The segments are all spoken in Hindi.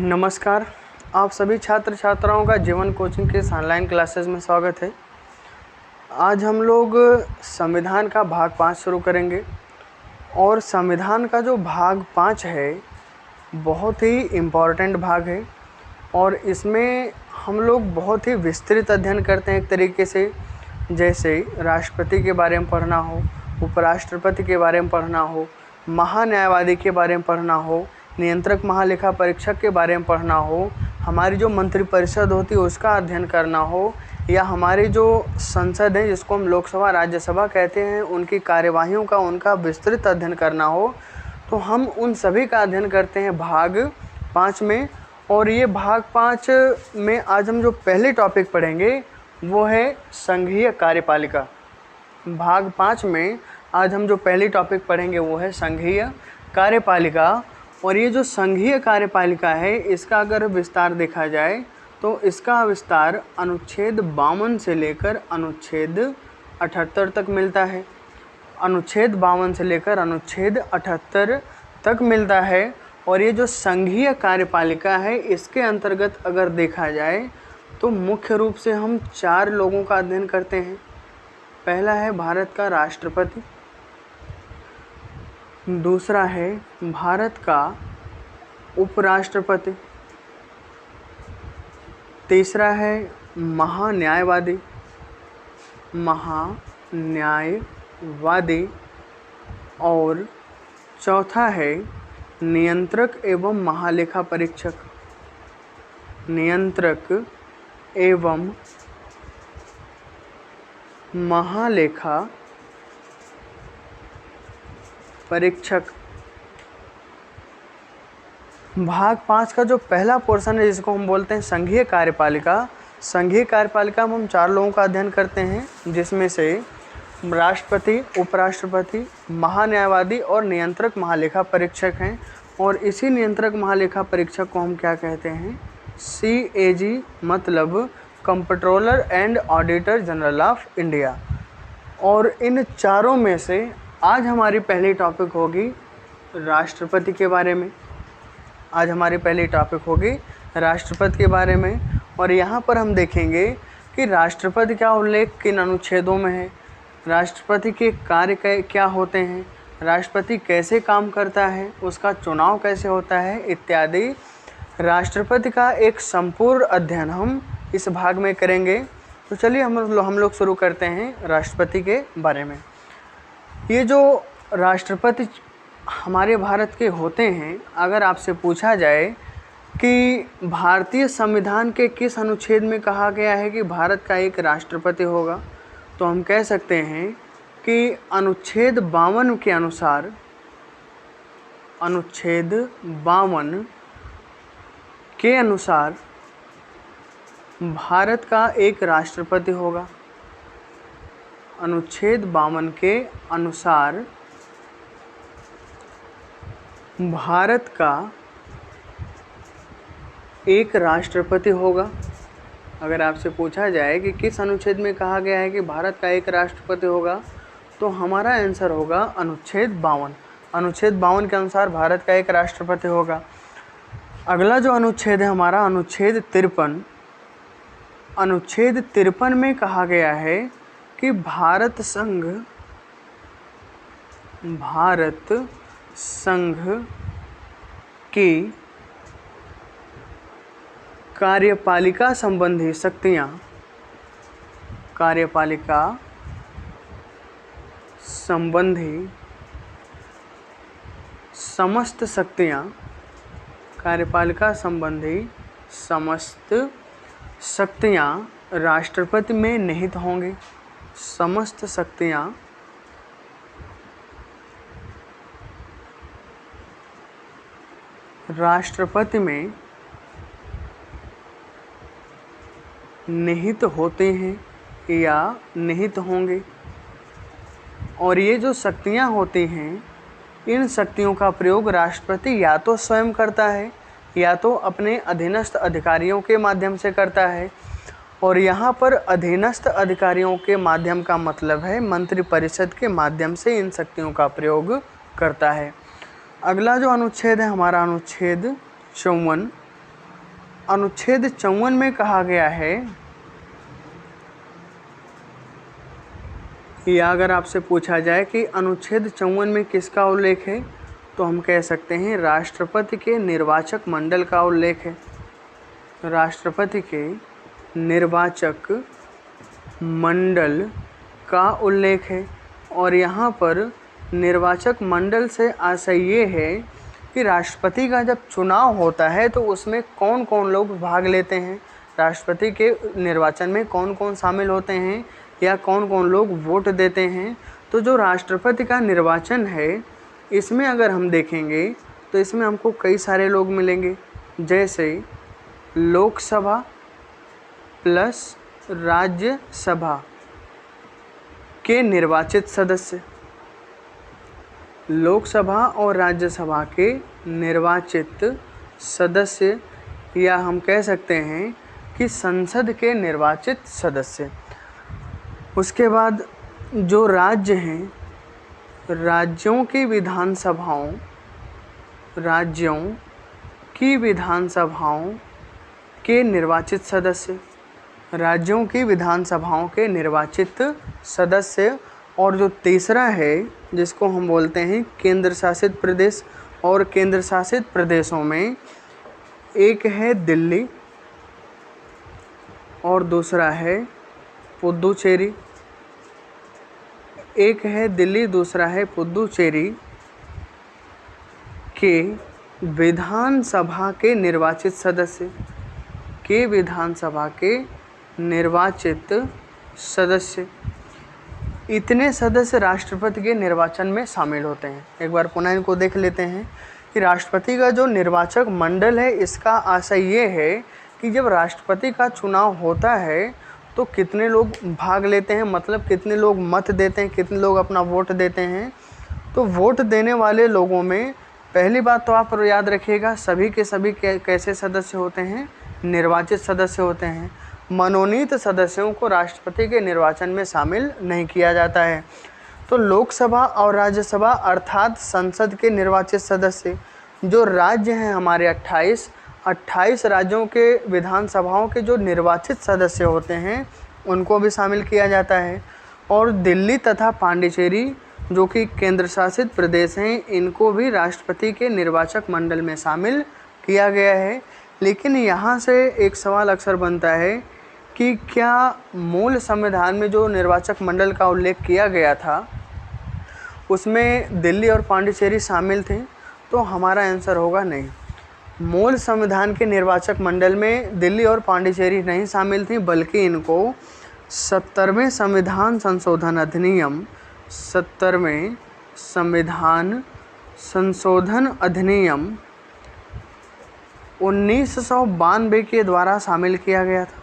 नमस्कार। आप सभी छात्र छात्राओं का जीवन कोचिंग के इस ऑनलाइन क्लासेस में स्वागत है। आज हम लोग संविधान का भाग 5 शुरू करेंगे और संविधान का जो भाग 5 है बहुत ही इम्पॉर्टेंट भाग है और इसमें हम लोग बहुत ही विस्तृत अध्ययन करते हैं। एक तरीके से जैसे राष्ट्रपति के बारे में पढ़ना हो, उपराष्ट्रपति के बारे में पढ़ना हो, महान्यायवादी के बारे में पढ़ना हो, नियंत्रक महालेखा परीक्षक के बारे में पढ़ना हो, हमारी जो मंत्रिपरिषद होती है उसका अध्ययन करना हो, या हमारी जो संसद है जिसको हम लोकसभा राज्यसभा कहते हैं उनकी कार्यवाहियों का उनका विस्तृत अध्ययन करना हो, तो हम उन सभी का अध्ययन करते हैं भाग 5 में। और ये भाग 5 में आज हम जो पहले टॉपिक पढ़ेंगे वो है संघीय कार्यपालिका। भाग 5 में आज हम जो पहली टॉपिक पढ़ेंगे वो है संघीय कार्यपालिका। और ये जो संघीय कार्यपालिका है इसका अगर विस्तार देखा जाए तो इसका विस्तार अनुच्छेद 52 से लेकर अनुच्छेद 78 तक मिलता है। अनुच्छेद 52 से लेकर अनुच्छेद 78 तक मिलता है। और ये जो संघीय कार्यपालिका है इसके अंतर्गत अगर देखा जाए तो मुख्य रूप से हम 4 लोगों का अध्ययन करते हैं। पहला है भारत का राष्ट्रपति, दूसरा है भारत का उपराष्ट्रपति, तीसरा है महान्यायवादी और चौथा है नियंत्रक एवं महालेखा परीक्षक। नियंत्रक एवं महालेखा परीक्षक। भाग 5 का जो पहला पोर्शन है जिसको हम बोलते हैं संघीय कार्यपालिका, संघीय कार्यपालिका में हम 4 लोगों का अध्ययन करते हैं जिसमें से राष्ट्रपति, उपराष्ट्रपति, महान्यायवादी और नियंत्रक महालेखा परीक्षक हैं। और इसी नियंत्रक महालेखा परीक्षक को हम क्या कहते हैं? CAG, मतलब comptroller and auditor general of India. और इन चारों में से आज हमारी पहली टॉपिक होगी राष्ट्रपति के बारे में। आज हमारी पहली टॉपिक होगी राष्ट्रपति के बारे में। और यहाँ पर हम देखेंगे कि राष्ट्रपति का उल्लेख किन अनुच्छेदों में है, राष्ट्रपति के कार्य क्या होते हैं, राष्ट्रपति कैसे काम करता है, उसका चुनाव कैसे होता है इत्यादि। राष्ट्रपति का एक संपूर्ण अध्ययन हम इस भाग में करेंगे। तो चलिए हम लोग शुरू करते हैं राष्ट्रपति के बारे में। ये जो राष्ट्रपति हमारे भारत के होते हैं, अगर आपसे पूछा जाए कि भारतीय संविधान के किस अनुच्छेद में कहा गया है कि भारत का एक राष्ट्रपति होगा, तो हम कह सकते हैं कि अनुच्छेद 52 के अनुसार, अनुच्छेद 52 के अनुसार भारत का एक राष्ट्रपति होगा। अनुच्छेद 52 के अनुसार भारत का एक राष्ट्रपति होगा। अगर आपसे पूछा जाए कि किस अनुच्छेद में कहा गया है कि भारत का एक राष्ट्रपति होगा, तो हमारा आंसर होगा अनुच्छेद 52। अनुच्छेद 52 के अनुसार भारत का एक राष्ट्रपति होगा। अगला जो अनुच्छेद है हमारा अनुच्छेद 53। अनुच्छेद 53 में कहा गया है कि भारत संघ की कार्यपालिका संबंधी शक्तियाँ, कार्यपालिका संबंधी समस्त शक्तियाँ, कार्यपालिका संबंधी समस्त शक्तियाँ राष्ट्रपति में निहित होंगी। समस्त शक्तियाँ राष्ट्रपति में निहित होते हैं या निहित होंगे। और ये जो शक्तियाँ होती हैं, इन शक्तियों का प्रयोग राष्ट्रपति या तो स्वयं करता है या तो अपने अधीनस्थ अधिकारियों के माध्यम से करता है। और यहाँ पर अधीनस्थ अधिकारियों के माध्यम का मतलब है मंत्रिपरिषद के माध्यम से इन शक्तियों का प्रयोग करता है। अगला जो अनुच्छेद है हमारा अनुच्छेद 54। अनुच्छेद 54 में कहा गया है, या अगर आपसे पूछा जाए कि अनुच्छेद 54 में किसका उल्लेख है, तो हम कह सकते हैं राष्ट्रपति के निर्वाचक मंडल का उल्लेख है। राष्ट्रपति के निर्वाचक मंडल का उल्लेख है। और यहाँ पर निर्वाचक मंडल से आशय ये है कि राष्ट्रपति का जब चुनाव होता है तो उसमें कौन कौन लोग भाग लेते हैं, राष्ट्रपति के निर्वाचन में कौन कौन शामिल होते हैं या कौन कौन लोग वोट देते हैं। तो जो राष्ट्रपति का निर्वाचन है इसमें अगर हम देखेंगे तो इसमें हमको कई सारे लोग मिलेंगे, जैसे लोकसभा प्लस राज्यसभा के निर्वाचित सदस्य, लोकसभा और राज्यसभा के निर्वाचित सदस्य, या हम कह सकते हैं कि संसद के निर्वाचित सदस्य। उसके बाद जो राज्य हैं, राज्यों की विधानसभाओं के निर्वाचित सदस्य, राज्यों की विधानसभाओं के निर्वाचित सदस्य। और जो तीसरा है जिसको हम बोलते हैं केंद्र शासित प्रदेश, और केंद्र शासित प्रदेशों में एक है दिल्ली और दूसरा है पुदुचेरी। एक है दिल्ली, दूसरा है पुदुचेरी के विधानसभा के निर्वाचित सदस्य, के विधानसभा के निर्वाचित सदस्य। इतने सदस्य राष्ट्रपति के निर्वाचन में शामिल होते हैं। एक बार पुनः इनको देख लेते हैं कि राष्ट्रपति का जो निर्वाचक मंडल है इसका आशय ये है कि जब राष्ट्रपति का चुनाव होता है तो कितने लोग भाग लेते हैं, मतलब कितने लोग मत देते हैं, कितने लोग अपना वोट देते हैं। तो वोट देने वाले लोगों में पहली बात तो आप याद रखिएगा सभी के सभी कैसे सदस्य होते हैं, निर्वाचित सदस्य होते हैं। मनोनीत सदस्यों को राष्ट्रपति के निर्वाचन में शामिल नहीं किया जाता है। तो लोकसभा और राज्यसभा अर्थात संसद के निर्वाचित सदस्य, जो राज्य हैं हमारे 28 राज्यों के विधानसभाओं के जो निर्वाचित सदस्य होते हैं उनको भी शामिल किया जाता है। और दिल्ली तथा पांडिचेरी जो कि केंद्र शासित प्रदेश हैं इनको भी राष्ट्रपति के निर्वाचक मंडल में शामिल किया गया है। लेकिन यहाँ से एक सवाल अक्सर बनता है कि क्या मूल संविधान में जो निर्वाचक मंडल का उल्लेख किया गया था उसमें दिल्ली और पांडिचेरी शामिल थे, तो हमारा आंसर होगा नहीं। मूल संविधान के निर्वाचक मंडल में दिल्ली और पांडिचेरी नहीं शामिल थी, बल्कि इनको 70वें संविधान संशोधन अधिनियम 70वें संविधान संशोधन अधिनियम 1992 के द्वारा शामिल किया गया था।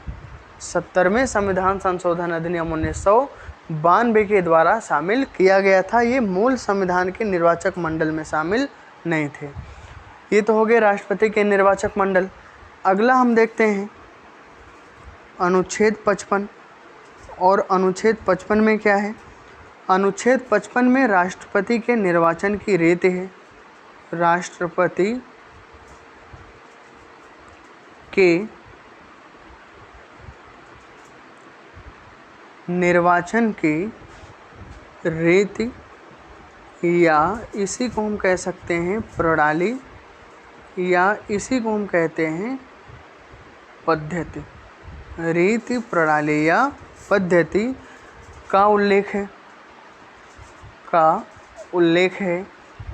70वें संविधान संशोधन अधिनियम 1992 के द्वारा शामिल किया गया था। ये मूल संविधान के निर्वाचक मंडल में शामिल नहीं थे। ये तो हो गए राष्ट्रपति के निर्वाचक मंडल। अगला हम देखते हैं अनुच्छेद 55। और अनुच्छेद 55 में क्या है? अनुच्छेद 55 में राष्ट्रपति के निर्वाचन की रीति है। राष्ट्रपति के निर्वाचन की रीति, या इसी को हम कह सकते हैं प्रणाली, या इसी को हम कहते हैं पद्धति। रीति, प्रणाली या पद्धति का उल्लेख है।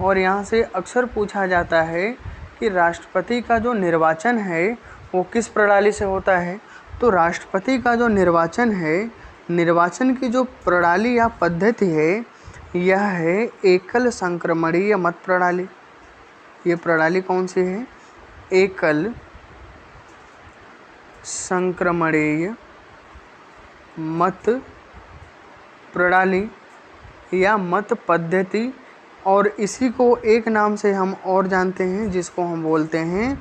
और यहाँ से अक्सर पूछा जाता है कि राष्ट्रपति का जो निर्वाचन है वो किस प्रणाली से होता है। तो राष्ट्रपति का जो निर्वाचन है, निर्वाचन की जो प्रणाली या पद्धति है यह है एकल संक्रमणीय मत प्रणाली। ये प्रणाली कौन सी है? एकल संक्रमणीय मत प्रणाली या मत पद्धति। और इसी को एक नाम से हम और जानते हैं जिसको हम बोलते हैं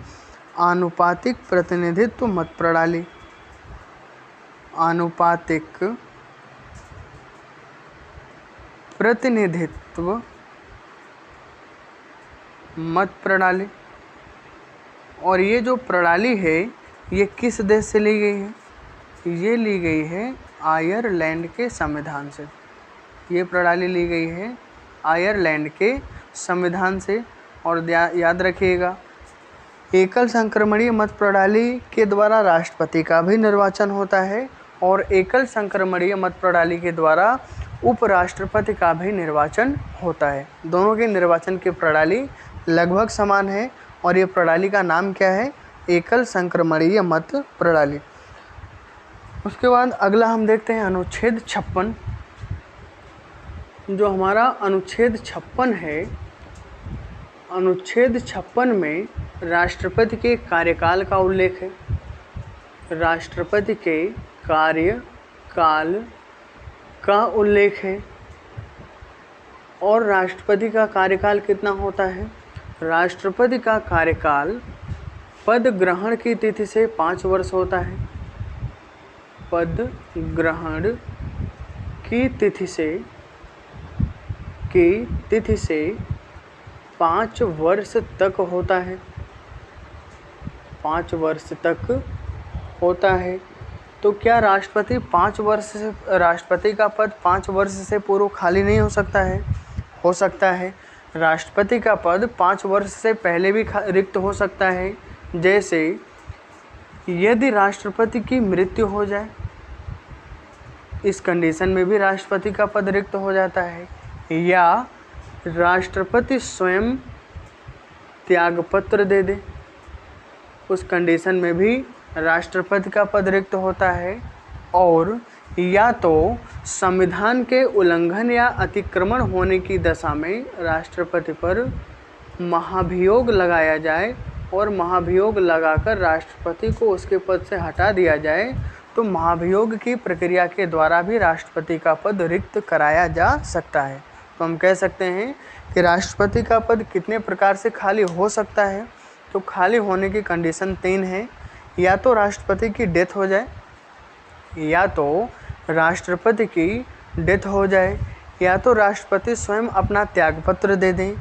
आनुपातिक प्रतिनिधित्व मत प्रणाली। आनुपातिक प्रतिनिधित्व मत प्रणाली। और ये जो प्रणाली है ये किस देश से ली गई है? ये ली गई है आयरलैंड के संविधान से। ये प्रणाली ली गई है आयरलैंड के संविधान से। और याद रखिएगा, एकल संक्रमणीय मत प्रणाली के द्वारा राष्ट्रपति का भी निर्वाचन होता है और एकल संक्रमणीय मत प्रणाली के द्वारा उपराष्ट्रपति का भी निर्वाचन होता है। दोनों के निर्वाचन की प्रणाली लगभग समान है और ये प्रणाली का नाम क्या है? एकल संक्रमणीय मत प्रणाली। उसके बाद अगला हम देखते हैं अनुच्छेद 56। जो हमारा अनुच्छेद 56 है, अनुच्छेद 56 में राष्ट्रपति के कार्यकाल का उल्लेख है। राष्ट्रपति के कार्यकाल का उल्लेख है। और राष्ट्रपति का कार्यकाल कितना होता है? राष्ट्रपति का कार्यकाल पद ग्रहण की तिथि से 5 वर्ष होता है। पद ग्रहण की तिथि से 5 वर्ष तक होता है। 5 वर्ष तक होता है। तो क्या राष्ट्रपति 5 वर्ष से, राष्ट्रपति का पद 5 वर्ष से पूर्व खाली नहीं हो सकता है? हो सकता है। राष्ट्रपति का पद 5 वर्ष से पहले भी रिक्त हो सकता है। जैसे यदि राष्ट्रपति की मृत्यु हो जाए, इस कंडीशन में भी राष्ट्रपति का पद रिक्त हो जाता है। या राष्ट्रपति स्वयं त्यागपत्र दे दे, उस कंडीशन में भी राष्ट्रपति का पद रिक्त होता है। और या तो संविधान के उल्लंघन या अतिक्रमण होने की दशा में राष्ट्रपति पर महाभियोग लगाया जाए और महाभियोग लगाकर राष्ट्रपति को उसके पद से हटा दिया जाए, तो महाभियोग की प्रक्रिया के द्वारा भी राष्ट्रपति का पद रिक्त कराया जा सकता है। तो हम कह सकते हैं कि राष्ट्रपति का पद कितने प्रकार से खाली हो सकता है? तो खाली होने की कंडीशन 3 है। या तो राष्ट्रपति की डेथ हो जाए, या तो राष्ट्रपति की डेथ हो जाए, या तो राष्ट्रपति स्वयं अपना त्यागपत्र दे दें,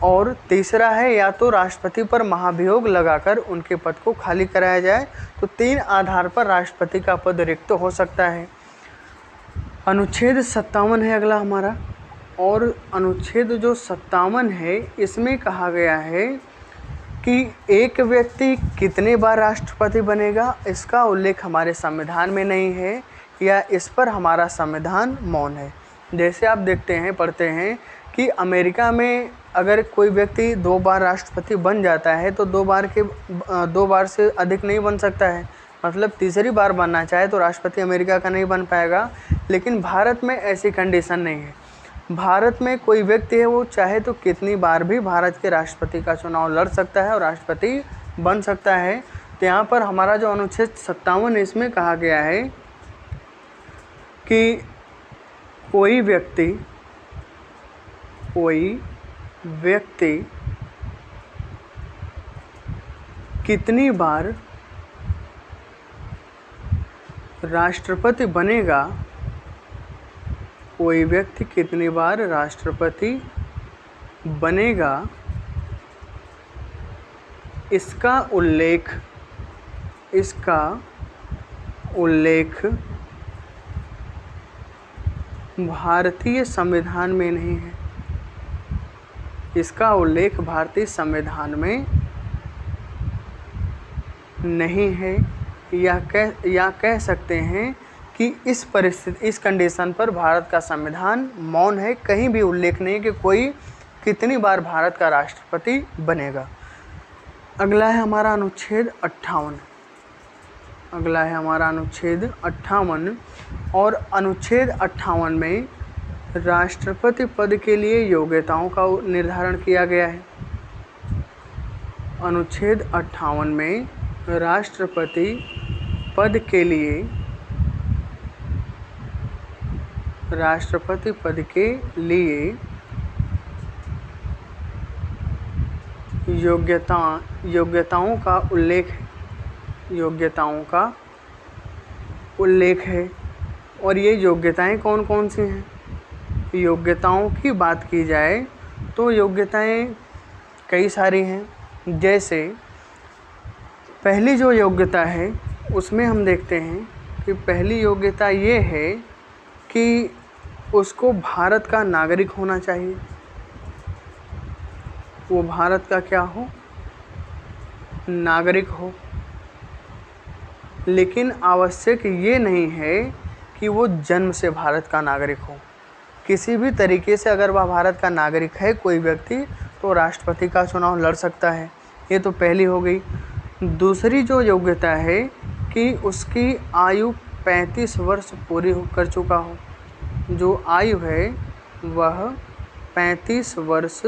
और तीसरा है या तो राष्ट्रपति पर महाभियोग लगाकर उनके पद को खाली कराया जाए। तो 3 आधार पर राष्ट्रपति का पद रिक्त हो सकता है। अनुच्छेद 57 है अगला हमारा। और अनुच्छेद जो 57 है, इसमें कहा गया है कि एक व्यक्ति कितने बार राष्ट्रपति बनेगा, इसका उल्लेख हमारे संविधान में नहीं है, या इस पर हमारा संविधान मौन है। जैसे आप देखते हैं, पढ़ते हैं कि अमेरिका में अगर कोई व्यक्ति 2 बार राष्ट्रपति बन जाता है तो 2 बार से अधिक नहीं बन सकता है। मतलब तीसरी बार बनना चाहे तो राष्ट्रपति अमेरिका का नहीं बन पाएगा। लेकिन भारत में ऐसी कंडीशन नहीं है। भारत में कोई व्यक्ति है, वो चाहे तो कितनी बार भी भारत के राष्ट्रपति का चुनाव लड़ सकता है और राष्ट्रपति बन सकता है। तो यहाँ पर हमारा जो अनुच्छेद 57 इसमें कहा गया है कि कोई व्यक्ति कितनी बार राष्ट्रपति बनेगा, कोई व्यक्ति कितनी बार राष्ट्रपति बनेगा, इसका उल्लेख भारतीय संविधान में नहीं है। इसका उल्लेख भारतीय संविधान में नहीं है। या कह सकते हैं कि इस कंडीशन पर भारत का संविधान मौन है। कहीं भी उल्लेख नहीं कि कोई कितनी बार भारत का राष्ट्रपति बनेगा। अगला है हमारा अनुच्छेद 58। अगला है हमारा अनुच्छेद 58। और अनुच्छेद 58 में राष्ट्रपति पद के लिए योग्यताओं का निर्धारण किया गया है। अनुच्छेद 58 में राष्ट्रपति पद के लिए योग्यताओं का उल्लेख है। और ये योग्यताएं कौन कौन सी हैं? योग्यताओं की बात की जाए तो योग्यताएं कई सारी हैं। जैसे पहली जो योग्यता है उसमें हम देखते हैं कि पहली योग्यता ये है कि उसको भारत का नागरिक होना चाहिए। वो भारत का क्या हो? नागरिक हो। लेकिन आवश्यक ये नहीं है कि वो जन्म से भारत का नागरिक हो। किसी भी तरीके से अगर वह भारत का नागरिक है कोई व्यक्ति, तो राष्ट्रपति का चुनाव लड़ सकता है। ये तो पहली हो गई। दूसरी जो योग्यता है कि उसकी आयु 35 वर्ष पूरी कर चुका हो। जो आयु है वह 35 वर्ष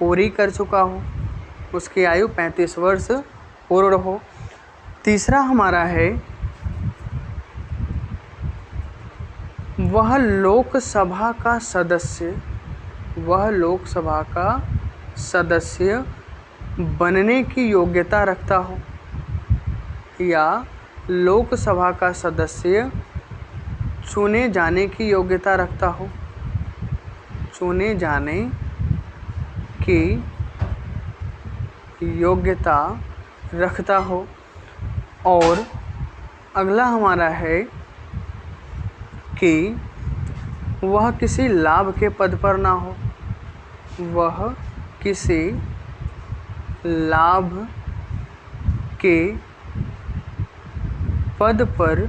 पूरी कर चुका हो, उसकी आयु 35 वर्ष पूर्ण हो। तीसरा हमारा है वह लोकसभा का सदस्य बनने की योग्यता रखता हो, या लोकसभा का सदस्य चुने जाने की योग्यता रखता हो। चुने जाने की योग्यता रखता हो। और अगला हमारा है कि वह किसी लाभ के पद पर ना हो। वह किसी लाभ के पद पर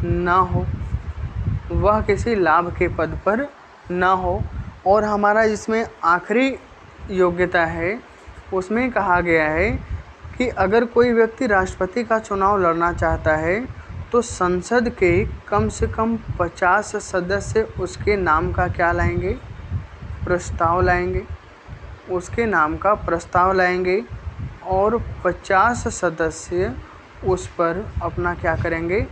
ना हो। वह किसी लाभ के पद पर ना हो। और हमारा इसमें आखिरी योग्यता है, उसमें कहा गया है कि अगर कोई व्यक्ति राष्ट्रपति का चुनाव लड़ना चाहता है तो संसद के कम से कम 50 सदस्य उसके नाम का क्या लाएंगे? प्रस्ताव लाएंगे। उसके नाम का प्रस्ताव लाएंगे और 50 सदस्य उस पर अपना क्या करेंगे?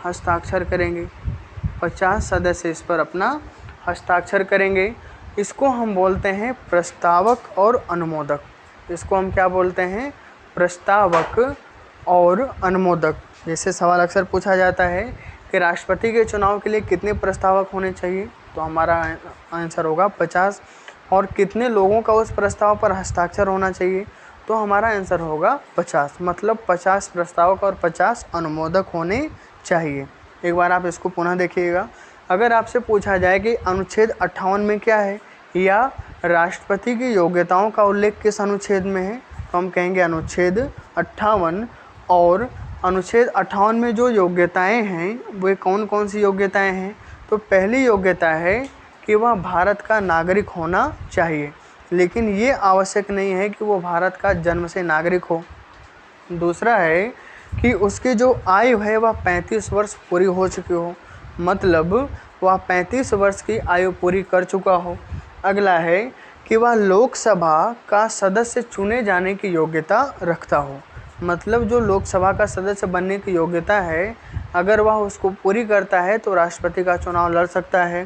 हस्ताक्षर करेंगे। 50 सदस्य इस पर अपना हस्ताक्षर करेंगे। इसको हम बोलते हैं प्रस्तावक और अनुमोदक। इसको हम क्या बोलते हैं? प्रस्तावक और अनुमोदक। जैसे सवाल अक्सर पूछा जाता है कि राष्ट्रपति के चुनाव के लिए कितने प्रस्तावक होने चाहिए, तो हमारा आंसर होगा 50। और कितने लोगों का उस प्रस्ताव पर हस्ताक्षर होना चाहिए, तो हमारा आंसर होगा 50। मतलब 50 प्रस्तावक और 50 अनुमोदक होने चाहिए। एक बार आप इसको पुनः देखिएगा। अगर आपसे पूछा जाए कि अनुच्छेद 58 में क्या है, या राष्ट्रपति की योग्यताओं का उल्लेख किस अनुच्छेद में है, तो हम कहेंगे अनुच्छेद 58। और अनुच्छेद 58 में जो योग्यताएं हैं वे कौन कौन सी योग्यताएं हैं? तो पहली योग्यता है कि वह भारत का नागरिक होना चाहिए, लेकिन ये आवश्यक नहीं है कि वो भारत का जन्म से नागरिक हो। दूसरा है कि उसकी जो आयु है वह 35 वर्ष पूरी हो चुकी हो, मतलब वह 35 वर्ष की आयु पूरी कर चुका हो। अगला है कि वह लोकसभा का सदस्य चुने जाने की योग्यता रखता हो, मतलब जो लोकसभा का सदस्य बनने की योग्यता है अगर वह उसको पूरी करता है तो राष्ट्रपति का चुनाव लड़ सकता है।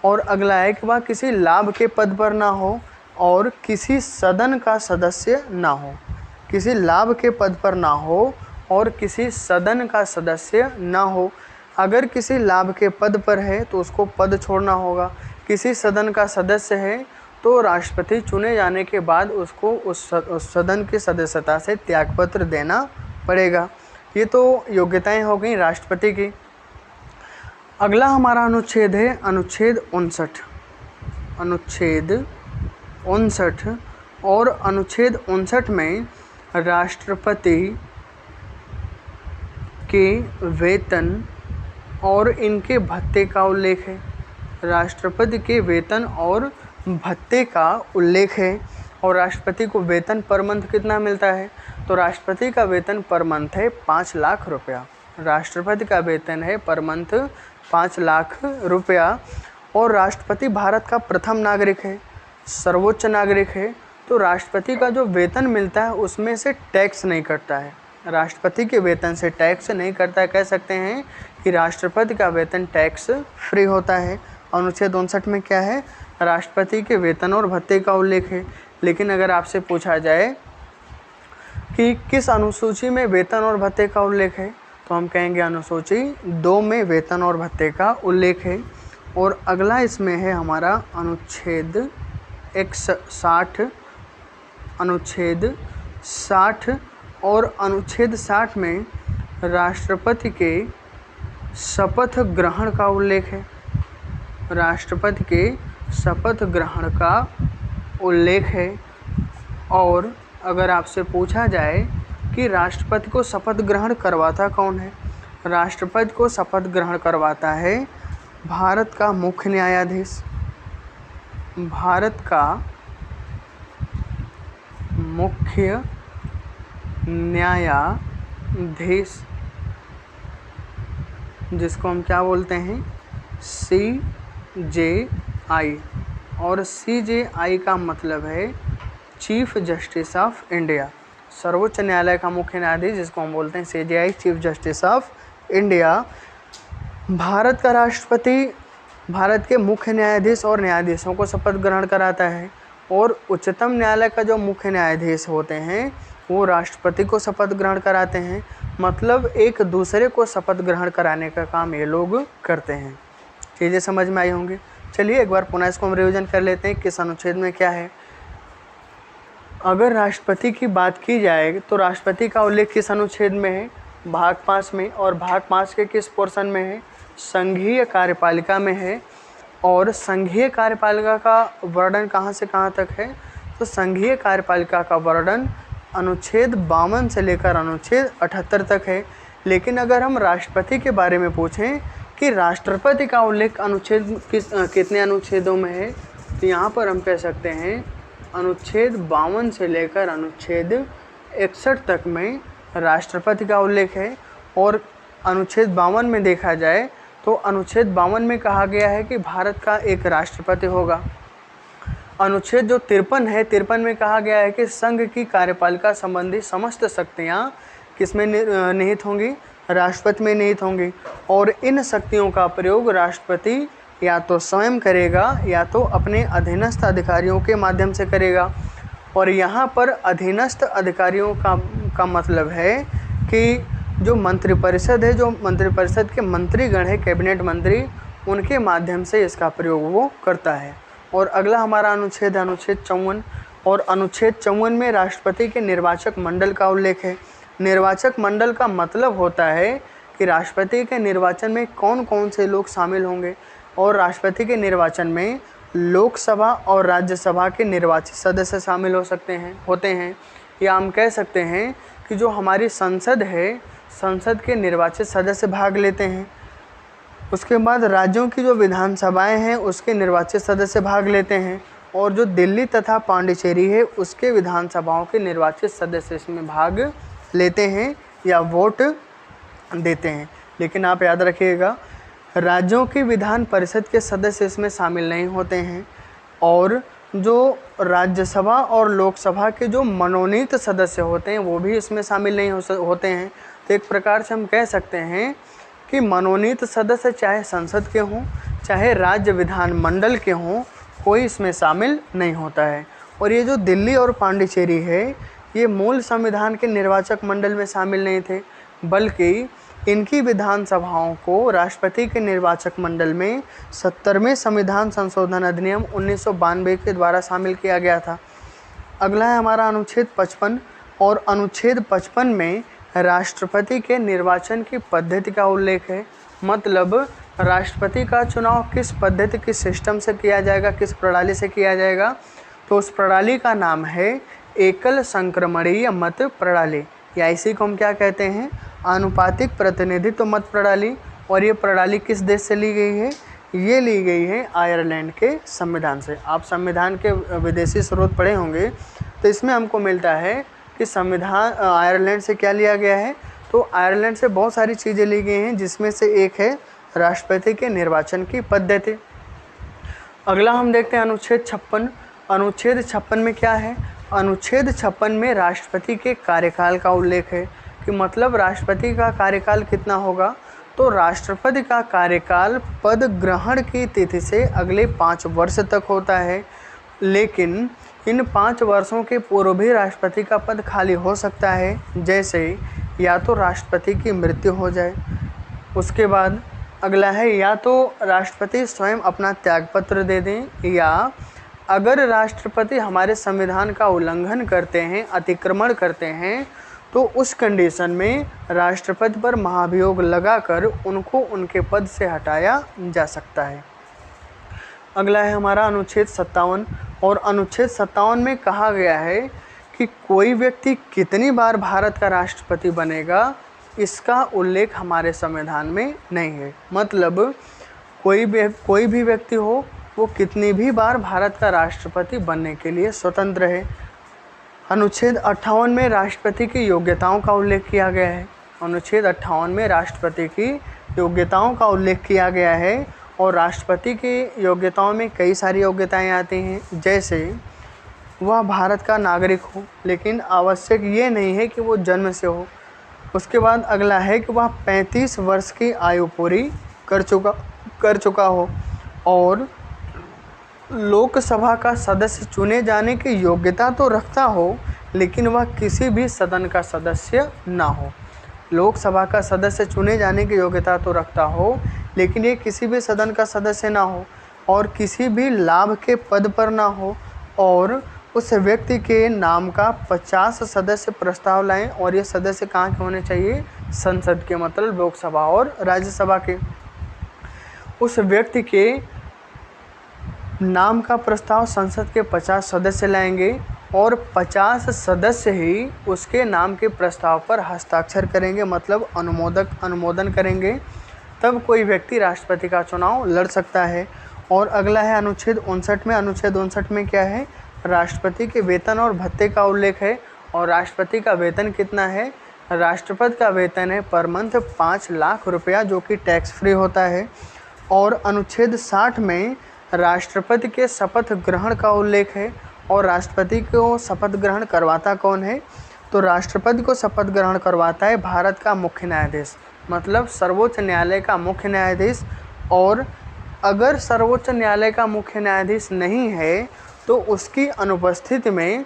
और अगला है कि वह किसी लाभ के पद पर ना हो और किसी सदन का सदस्य ना हो। किसी लाभ के पद पर ना हो और किसी सदन का सदस्य ना हो। अगर किसी लाभ के पद पर है तो उसको पद छोड़ना होगा। किसी सदन का सदस्य है तो राष्ट्रपति चुने जाने के बाद उसको उस सदन की सदस्यता से त्यागपत्र देना पड़ेगा। ये तो योग्यताएं हो गई राष्ट्रपति की। अगला हमारा अनुच्छेद है अनुच्छेद 59। अनुच्छेद 59 और अनुच्छेद 59 में राष्ट्रपति के वेतन और इनके भत्ते का उल्लेख है। राष्ट्रपति के वेतन और भत्ते का उल्लेख है। और राष्ट्रपति को वेतन पर मंथ कितना मिलता है, तो राष्ट्रपति का वेतन पर मंथ है 5 लाख रुपया। राष्ट्रपति का वेतन है पर मंथ 5 लाख रुपया। और राष्ट्रपति भारत का प्रथम नागरिक है, सर्वोच्च नागरिक है, तो राष्ट्रपति का जो वेतन मिलता है उसमें से टैक्स नहीं कटता है। राष्ट्रपति के वेतन से टैक्स नहीं करता है। कह सकते हैं कि राष्ट्रपति का वेतन टैक्स फ्री होता है। अनुच्छेद 59 में क्या है? राष्ट्रपति के वेतन और भत्ते का उल्लेख है। लेकिन अगर आपसे पूछा जाए कि किस अनुसूची में वेतन और भत्ते का उल्लेख है, तो हम कहेंगे अनुसूची 2 में वेतन और भत्ते का उल्लेख है। और अगला इसमें है हमारा अनुच्छेद 61। अनुच्छेद 60 और अनुच्छेद 60 में राष्ट्रपति के शपथ ग्रहण का उल्लेख है। राष्ट्रपति के शपथ ग्रहण का उल्लेख है। और अगर आपसे पूछा जाए कि राष्ट्रपति को शपथ ग्रहण करवाता कौन है, राष्ट्रपति को शपथ ग्रहण करवाता है भारत का मुख्य न्यायाधीश। भारत का मुख्य न्यायाधीश, जिसको हम क्या बोलते हैं, CJI। और CJI का मतलब है चीफ जस्टिस ऑफ इंडिया। सर्वोच्च न्यायालय का मुख्य न्यायाधीश, जिसको हम बोलते हैं CJI, chief justice of India. Bharat का राष्ट्रपति भारत के मुख्य न्यायाधीश और न्यायाधीशों को शपथ ग्रहण कराता है। और उच्चतम न्यायालय का जो मुख्य न्यायाधीश होते हैं वो राष्ट्रपति को शपथ ग्रहण कराते हैं। मतलब एक दूसरे को शपथ ग्रहण कराने का काम ये लोग करते हैं। चीज़ें समझ में आई होंगी। चलिए एक बार पुनः इसको हम रिवीजन कर लेते हैं किस अनुच्छेद में क्या है। अगर राष्ट्रपति की बात की जाए तो राष्ट्रपति का उल्लेख किस अनुच्छेद में है, भाग 5 में। और भाग 5 के किस पोर्शन में है, संघीय कार्यपालिका में है। और संघीय कार्यपालिका का वर्णन कहाँ से कहाँ तक है, तो संघीय कार्यपालिका का वर्णन अनुच्छेद 52 से लेकर अनुच्छेद 78 तक है। लेकिन अगर हम राष्ट्रपति के बारे में पूछें कि राष्ट्रपति का उल्लेख अनुच्छेद कितने अनुच्छेदों में है, तो यहाँ पर हम कह सकते हैं अनुच्छेद 52 से लेकर अनुच्छेद 61 तक में राष्ट्रपति का उल्लेख है। और अनुच्छेद 52 में देखा जाए तो अनुच्छेद 52 में कहा गया है कि भारत का एक राष्ट्रपति होगा। अनुच्छेद जो 53 है, 53 में कहा गया है कि संघ की कार्यपालिका संबंधी समस्त शक्तियाँ किसमें निहित होंगी, राष्ट्रपति में निहित होंगी। और इन शक्तियों का प्रयोग राष्ट्रपति या तो स्वयं करेगा या तो अपने अधीनस्थ अधिकारियों के माध्यम से करेगा। और यहाँ पर अधीनस्थ अधिकारियों का मतलब है कि जो मंत्रिपरिषद है, जो मंत्रिपरिषद के मंत्रीगण है, कैबिनेट मंत्री, उनके माध्यम से इसका प्रयोग वो करता है। और अगला हमारा अनुच्छेद है अनुच्छेद 54। और अनुच्छेद 54 में राष्ट्रपति के निर्वाचक मंडल का उल्लेख है। निर्वाचक मंडल का मतलब होता है कि राष्ट्रपति के निर्वाचन में कौन कौन से लोग शामिल होंगे। और राष्ट्रपति के निर्वाचन में लोकसभा और राज्यसभा के निर्वाचित सदस्य शामिल होते हैं। या हम कह सकते हैं कि जो हमारी संसद है, संसद के निर्वाचित सदस्य भाग लेते हैं। उसके बाद राज्यों की जो विधानसभाएं हैं उसके निर्वाचित सदस्य भाग लेते हैं। और जो दिल्ली तथा पांडिचेरी है उसके विधानसभाओं के निर्वाचित सदस्य इसमें भाग लेते हैं या वोट देते हैं। लेकिन आप याद रखिएगा, राज्यों की विधान परिषद के सदस्य इसमें शामिल नहीं होते हैं। और जो राज्यसभा और लोकसभा के जो मनोनीत सदस्य होते हैं वो भी इसमें शामिल नहीं होते हैं। तो एक प्रकार से हम कह सकते हैं कि मनोनीत सदस्य चाहे संसद के हों चाहे राज्य विधानमंडल के हों, कोई इसमें शामिल नहीं होता है। और ये जो दिल्ली और पांडिचेरी है ये मूल संविधान के निर्वाचक मंडल में शामिल नहीं थे, बल्कि इनकी विधानसभाओं को राष्ट्रपति के निर्वाचक मंडल में 70वें संविधान संशोधन अधिनियम 1992 के द्वारा शामिल किया गया था। अगला है हमारा अनुच्छेद 55। और अनुच्छेद 55 में राष्ट्रपति के निर्वाचन की पद्धति का उल्लेख है। मतलब राष्ट्रपति का चुनाव किस पद्धति, किस सिस्टम से किया जाएगा, किस प्रणाली से किया जाएगा, तो उस प्रणाली का नाम है एकल संक्रमणीय मत प्रणाली, या इसी को हम क्या कहते हैं, आनुपातिक प्रतिनिधित्व मत प्रणाली। और ये प्रणाली किस देश से ली गई है, ये ली गई है आयरलैंड के संविधान से। आप संविधान के विदेशी स्रोत पढ़े होंगे तो इसमें हमको मिलता है कि संविधान आयरलैंड से क्या लिया गया है, तो आयरलैंड से बहुत सारी चीज़ें ली गई हैं, जिसमें से एक है राष्ट्रपति के निर्वाचन की पद्धति। अगला हम देखते हैं अनुच्छेद 56। अनुच्छेद 56 में क्या है, अनुच्छेद 56 में राष्ट्रपति के कार्यकाल का उल्लेख है कि मतलब राष्ट्रपति का कार्यकाल कितना होगा, तो राष्ट्रपति का कार्यकाल पद ग्रहण की तिथि से अगले 5 वर्ष तक होता है। लेकिन इन 5 वर्षों के पूर्व भी राष्ट्रपति का पद खाली हो सकता है, जैसे या तो राष्ट्रपति की मृत्यु हो जाए, उसके बाद अगला है या तो राष्ट्रपति स्वयं अपना त्यागपत्र दे दें, या अगर राष्ट्रपति हमारे संविधान का उल्लंघन करते हैं, अतिक्रमण करते हैं, तो उस कंडीशन में राष्ट्रपति पर महाभियोग लगाकर उनको उनके पद से हटाया जा सकता है। अगला है हमारा अनुच्छेद 57, और अनुच्छेद 57 में कहा गया है कि कोई व्यक्ति कितनी बार भारत का राष्ट्रपति बनेगा, इसका उल्लेख हमारे संविधान में नहीं है। मतलब कोई भी व्यक्ति हो, वो कितनी भी बार भारत का राष्ट्रपति बनने के लिए स्वतंत्र है। अनुच्छेद 58 में राष्ट्रपति की योग्यताओं का उल्लेख किया गया है। अनुच्छेद 58 में राष्ट्रपति की योग्यताओं का उल्लेख किया गया है, और राष्ट्रपति की योग्यताओं में कई सारी योग्यताएं आती हैं, जैसे वह भारत का नागरिक हो, लेकिन आवश्यक ये नहीं है कि वो जन्म से हो। उसके बाद अगला है कि वह 35 वर्ष की आयु पूरी कर चुका हो, और लोकसभा का सदस्य चुने जाने की योग्यता तो रखता हो, लेकिन वह किसी भी सदन का सदस्य ना हो। लोकसभा का सदस्य चुने जाने की योग्यता तो रखता हो, लेकिन ये किसी भी सदन का सदस्य ना हो, और किसी भी लाभ के पद पर ना हो, और उस व्यक्ति के नाम का 50 सदस्य प्रस्ताव लाएं, और ये सदस्य कहाँ के होने चाहिए? संसद के, मतलब लोकसभा और राज्यसभा के। उस व्यक्ति के नाम का प्रस्ताव संसद के 50 सदस्य लाएंगे, और 50 सदस्य ही उसके नाम के प्रस्ताव पर हस्ताक्षर करेंगे, मतलब अनुमोदन करेंगे, तब कोई व्यक्ति राष्ट्रपति का चुनाव लड़ सकता है। और अगला है अनुच्छेद 59 में। अनुच्छेद 59 में क्या है? राष्ट्रपति के वेतन और भत्ते का उल्लेख है। और राष्ट्रपति का वेतन कितना है? राष्ट्रपति का वेतन है पर मंथ 5 लाख रुपया, जो कि टैक्स फ्री होता है। और अनुच्छेद 60 में राष्ट्रपति के शपथ ग्रहण का उल्लेख है। और राष्ट्रपति को शपथ ग्रहण करवाता कौन है? तो राष्ट्रपति को शपथ ग्रहण करवाता है भारत का मुख्य न्यायाधीश, मतलब सर्वोच्च न्यायालय का मुख्य न्यायाधीश। और अगर सर्वोच्च न्यायालय का मुख्य न्यायाधीश नहीं है, तो उसकी अनुपस्थिति में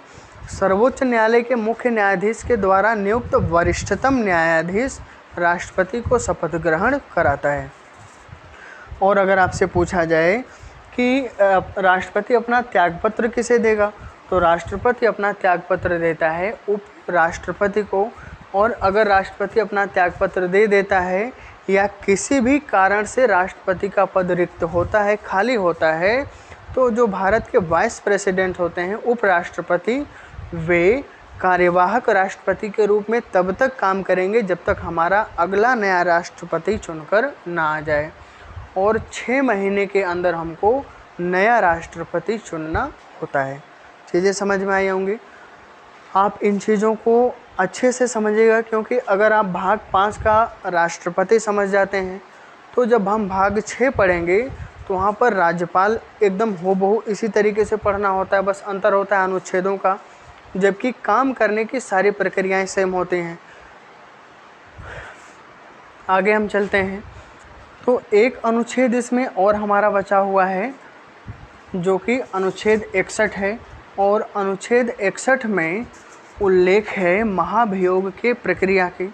सर्वोच्च न्यायालय के मुख्य न्यायाधीश के द्वारा नियुक्त वरिष्ठतम न्यायाधीश राष्ट्रपति को शपथ ग्रहण कराता है। और अगर आपसे पूछा जाए कि राष्ट्रपति अपना त्यागपत्र किसे देगा, तो राष्ट्रपति अपना त्यागपत्र देता है उपराष्ट्रपति को। और अगर राष्ट्रपति अपना त्यागपत्र दे देता है, या किसी भी कारण से राष्ट्रपति का पद रिक्त होता है, खाली होता है, तो जो भारत के वाइस प्रेसिडेंट होते हैं, उपराष्ट्रपति, वे कार्यवाहक राष्ट्रपति के रूप में तब तक काम करेंगे जब तक हमारा अगला नया राष्ट्रपति चुनकर ना आ जाए। और 6 महीने के अंदर हमको नया राष्ट्रपति चुनना होता है। चीज़ें समझ में आई होंगी। आप इन चीज़ों को अच्छे से समझिएगा, क्योंकि अगर आप भाग 5 का राष्ट्रपति समझ जाते हैं, तो जब हम भाग 6 पढ़ेंगे तो वहाँ पर राज्यपाल एकदम हूबहू इसी तरीके से पढ़ना होता है, बस अंतर होता है अनुच्छेदों का, जबकि काम करने की सारी प्रक्रियाएं सेम होती हैं। आगे हम चलते हैं, तो एक अनुच्छेद इसमें और हमारा बचा हुआ है, जो कि अनुच्छेद 61 है। और अनुच्छेद 61 में उल्लेख है महाभियोग के प्रक्रिया की।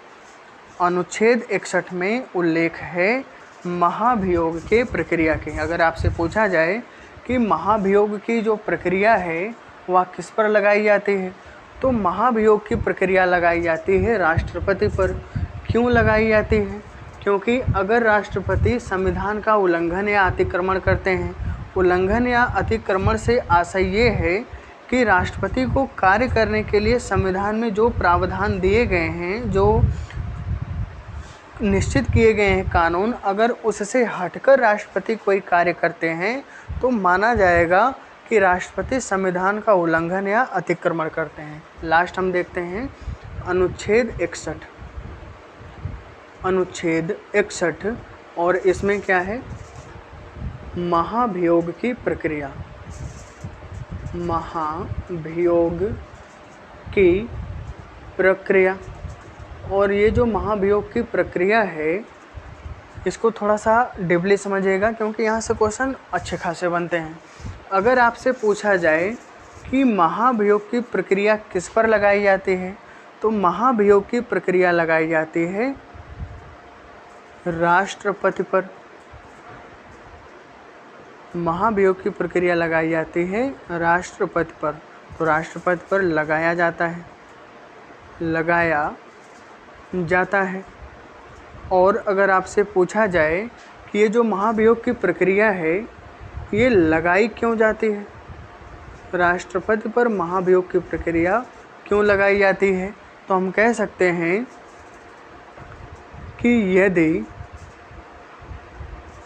अनुच्छेद 61 में उल्लेख है महाभियोग के प्रक्रिया की। अगर आपसे पूछा जाए कि महाभियोग की जो प्रक्रिया है वह किस पर लगाई जाती है, तो महाभियोग की प्रक्रिया लगाई जाती है राष्ट्रपति पर। क्यों लगाई जाती है? क्योंकि अगर राष्ट्रपति संविधान का उल्लंघन या अतिक्रमण करते हैं, उल्लंघन या अतिक्रमण से आशय ये है कि राष्ट्रपति को कार्य करने के लिए संविधान में जो प्रावधान दिए गए हैं, जो निश्चित किए गए हैं कानून, अगर उससे हटकर राष्ट्रपति कोई कार्य करते हैं, तो माना जाएगा कि राष्ट्रपति संविधान का उल्लंघन या अतिक्रमण करते हैं। लास्ट हम देखते हैं अनुच्छेद 61। अनुच्छेद 61, और इसमें क्या है? महाभियोग की प्रक्रिया। महाभियोग की प्रक्रिया। और ये जो महाभियोग की प्रक्रिया है, इसको थोड़ा सा डीपली समझिएगा, क्योंकि यहाँ से क्वेश्चन अच्छे खासे बनते हैं। अगर आपसे पूछा जाए कि महाभियोग की प्रक्रिया किस पर लगाई जाती है, तो महाभियोग की प्रक्रिया लगाई जाती है राष्ट्रपति पर। महाभियोग की प्रक्रिया लगाई जाती है राष्ट्रपति पर। तो राष्ट्रपति पर लगाया जाता है। और अगर आपसे पूछा जाए कि ये जो महाभियोग की प्रक्रिया है ये लगाई क्यों जाती है, राष्ट्रपति पर महाभियोग की प्रक्रिया क्यों लगाई जाती है, तो हम कह सकते हैं कि यदि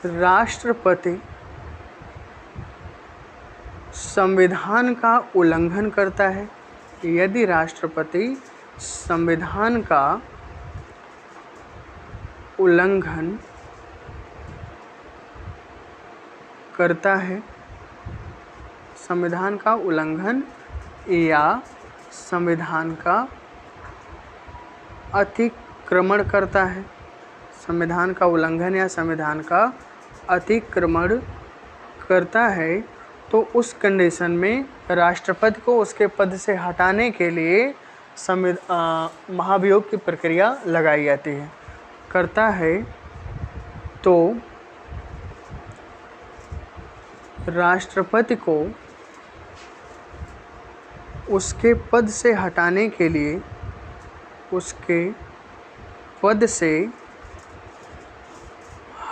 राष्ट्रपति संविधान का उल्लंघन करता है, यदि राष्ट्रपति संविधान का उल्लंघन करता है, संविधान का उल्लंघन या संविधान का अतिक्रमण करता है, संविधान का उल्लंघन या संविधान का अतिक्रमण करता है, तो उस कंडीशन में राष्ट्रपति को उसके पद से हटाने के लिए महाभियोग की प्रक्रिया लगाई जाती है। करता है तो राष्ट्रपति को उसके पद से हटाने के लिए, उसके पद से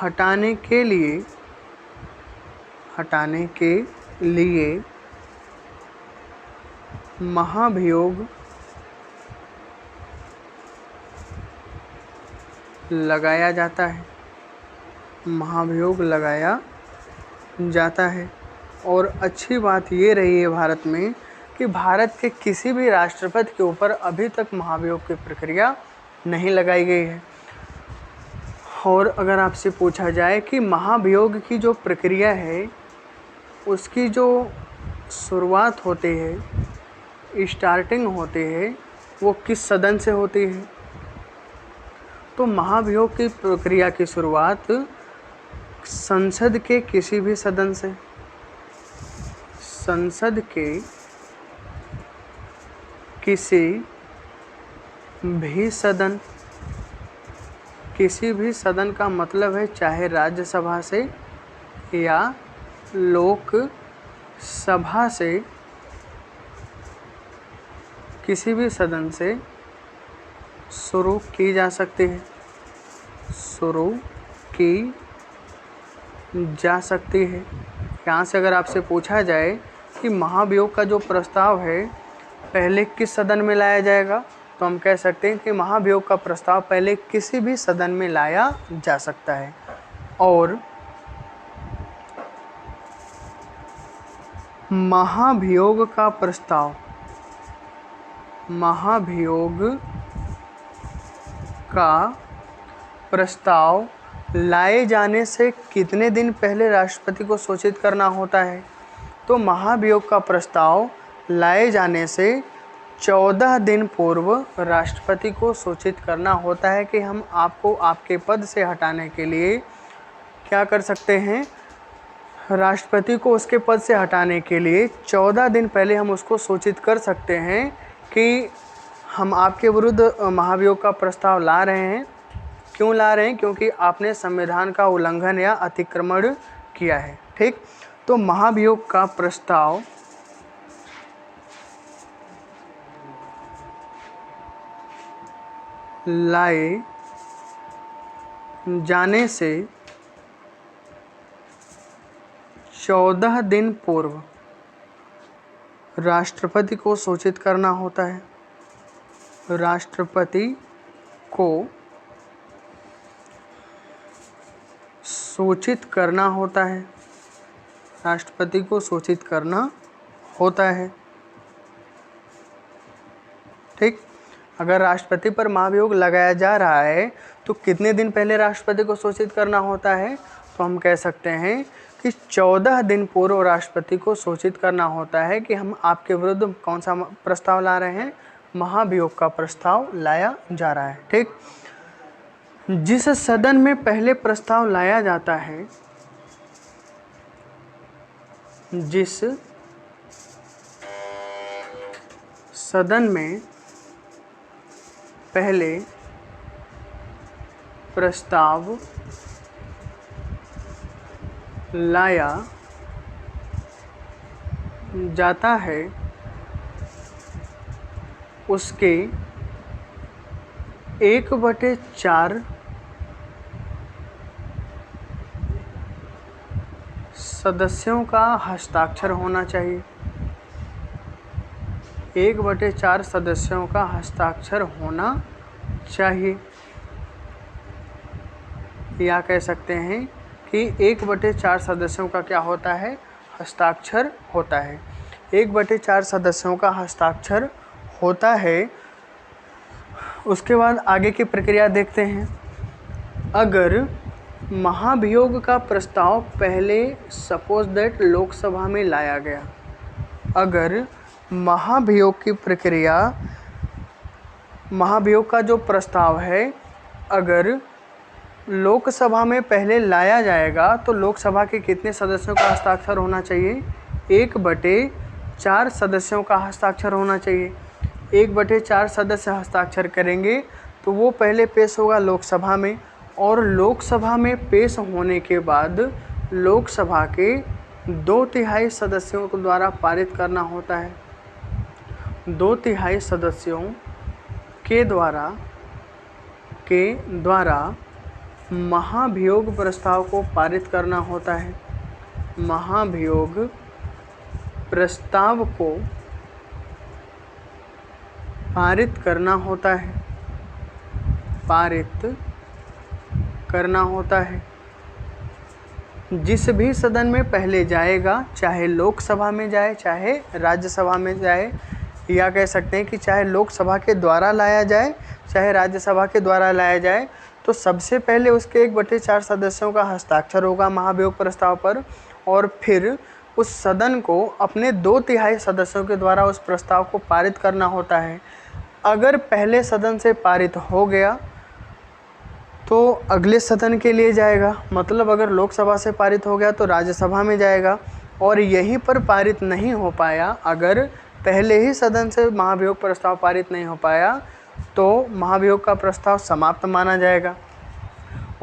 हटाने के लिए महाभियोग लगाया जाता है, महाभियोग लगाया जाता है। और अच्छी बात ये रही है भारत में कि भारत के किसी भी राष्ट्रपति के ऊपर अभी तक महाभियोग की प्रक्रिया नहीं लगाई गई है। और अगर आपसे पूछा जाए कि महाभियोग की जो प्रक्रिया है उसकी जो शुरुआत होती है, स्टार्टिंग होती है, वो किस सदन से होती है, तो महाभियोग की प्रक्रिया की शुरुआत संसद के किसी भी सदन से, संसद के किसी भी सदन, किसी भी सदन का मतलब है चाहे राज्यसभा से या लोकसभा से, किसी भी सदन से शुरू की जा सकती है, शुरू की जा सकती है। यहाँ से अगर आपसे पूछा जाए कि महाभियोग का जो प्रस्ताव है पहले किस सदन में लाया जाएगा, तो हम कह सकते हैं कि महाभियोग का प्रस्ताव पहले किसी भी सदन में लाया जा सकता है। और महाभियोग का प्रस्ताव, महाभियोग का प्रस्ताव लाए जाने से कितने दिन पहले राष्ट्रपति को सूचित करना होता है, तो महाभियोग का प्रस्ताव लाए जाने से 14 दिन पूर्व राष्ट्रपति को सूचित करना होता है कि हम आपको आपके पद से हटाने के लिए क्या कर सकते हैं, राष्ट्रपति को उसके पद से हटाने के लिए 14 दिन पहले हम उसको सूचित कर सकते हैं कि हम आपके विरुद्ध महाभियोग का प्रस्ताव ला रहे हैं। क्यों ला रहे हैं? क्योंकि आपने संविधान का उल्लंघन या अतिक्रमण किया है। ठीक, तो महाभियोग का प्रस्ताव लाए जाने से 14 दिन पूर्व राष्ट्रपति को सूचित करना होता है, राष्ट्रपति को सूचित करना होता है, राष्ट्रपति को सूचित करना होता है। ठीक, अगर राष्ट्रपति पर महाभियोग लगाया जा रहा है तो कितने दिन पहले राष्ट्रपति को सूचित करना होता है, तो हम कह सकते हैं कि 14 दिन पूर्व राष्ट्रपति को सूचित करना होता है कि हम आपके विरुद्ध कौन सा प्रस्ताव ला रहे हैं, महाभियोग का प्रस्ताव लाया जा रहा है। ठीक, जिस सदन में पहले प्रस्ताव लाया जाता है, जिस सदन में पहले प्रस्ताव लाया जाता है उसके 1/4 सदस्यों का हस्ताक्षर होना चाहिए। 1/4 सदस्यों का हस्ताक्षर होना चाहिए, या कह सकते हैं कि 1/4 सदस्यों का क्या होता है, हस्ताक्षर होता है। 1/4 सदस्यों का हस्ताक्षर होता है। उसके बाद आगे की प्रक्रिया देखते हैं। अगर महाभियोग का प्रस्ताव पहले सपोज दैट लोकसभा में लाया गया, अगर महाभियोग की प्रक्रिया, महाभियोग का जो प्रस्ताव है अगर लोकसभा में पहले लाया जाएगा तो लोकसभा के कितने सदस्यों का हस्ताक्षर होना चाहिए, 1/4 सदस्यों का हस्ताक्षर होना चाहिए। 1/4 सदस्य हस्ताक्षर करेंगे तो वो पहले पेश होगा लोकसभा में, और लोकसभा में पेश होने के बाद लोकसभा के 2/3 सदस्यों के द्वारा पारित करना होता है। 2/3 सदस्यों के द्वारा महाभियोग प्रस्ताव को पारित करना होता है। महाभियोग प्रस्ताव को पारित करना होता है, पारित करना होता है। जिस भी सदन में पहले जाएगा, चाहे लोकसभा में जाए चाहे राज्यसभा में जाए, या कह सकते हैं कि चाहे लोकसभा के द्वारा लाया जाए चाहे राज्यसभा के द्वारा लाया जाए, तो सबसे पहले उसके 1/4 सदस्यों का हस्ताक्षर होगा महाभियोग प्रस्ताव पर, और फिर उस सदन को अपने 2/3 सदस्यों के द्वारा उस प्रस्ताव को पारित करना होता है। अगर पहले सदन से पारित हो गया तो अगले सदन के लिए जाएगा, मतलब अगर लोकसभा से पारित हो गया तो राज्यसभा में जाएगा, और यहीं पर पारित नहीं हो पाया, अगर पहले ही सदन से महाभियोग प्रस्ताव पारित नहीं हो पाया तो महाभियोग का प्रस्ताव समाप्त माना जाएगा।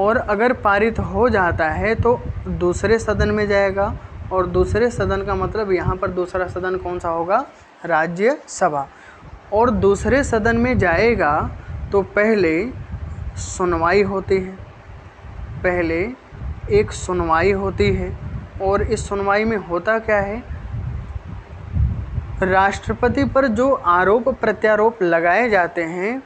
और अगर पारित हो जाता है तो दूसरे सदन में जाएगा, और दूसरे सदन का मतलब यहाँ पर दूसरा सदन कौन सा होगा, राज्यसभा। और दूसरे सदन में जाएगा तो पहले सुनवाई होती है, पहले एक सुनवाई होती है, और इस सुनवाई में होता क्या है, राष्ट्रपति पर जो आरोप प्रत्यारोप लगाए जाते हैं,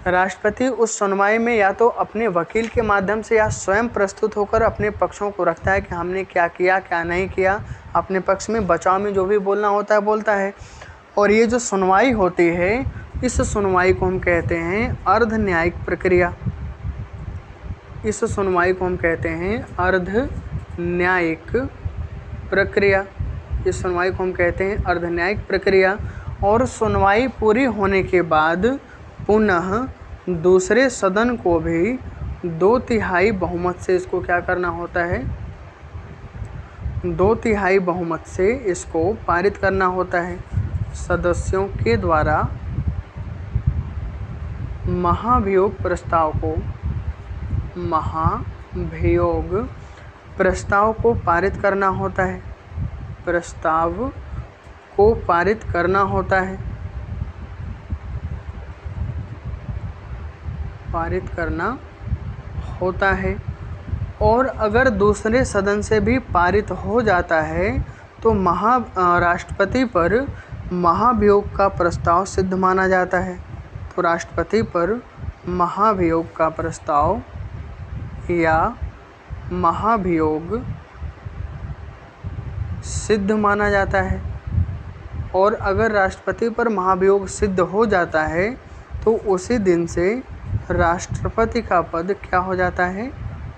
राष्ट्रपति उस सुनवाई में या तो अपने वकील के माध्यम से या स्वयं प्रस्तुत होकर अपने पक्षों को रखता है कि हमने क्या किया क्या नहीं किया, अपने पक्ष में बचाव में जो भी बोलना होता है बोलता है। और ये जो सुनवाई होती है, इस सुनवाई को हम कहते हैं अर्ध न्यायिक प्रक्रिया। इस सुनवाई को हम कहते हैं अर्ध न्यायिक प्रक्रिया। इस सुनवाई को हम कहते हैं अर्ध न्यायिक प्रक्रिया। और सुनवाई पूरी होने के बाद पुनः दूसरे सदन को भी 2/3 बहुमत से इसको क्या करना होता है, 2/3 बहुमत से इसको पारित करना होता है। सदस्यों के द्वारा महाभियोग प्रस्ताव को पारित करना होता है, प्रस्ताव को पारित करना होता है, पारित करना होता है। और अगर दूसरे सदन से भी पारित हो जाता है तो राष्ट्रपति पर महाभियोग का प्रस्ताव सिद्ध माना जाता है। तो राष्ट्रपति पर महाभियोग का प्रस्ताव या महाभियोग सिद्ध माना जाता है। और अगर राष्ट्रपति पर महाभियोग सिद्ध हो जाता है तो उसी दिन से राष्ट्रपति का पद क्या हो जाता है,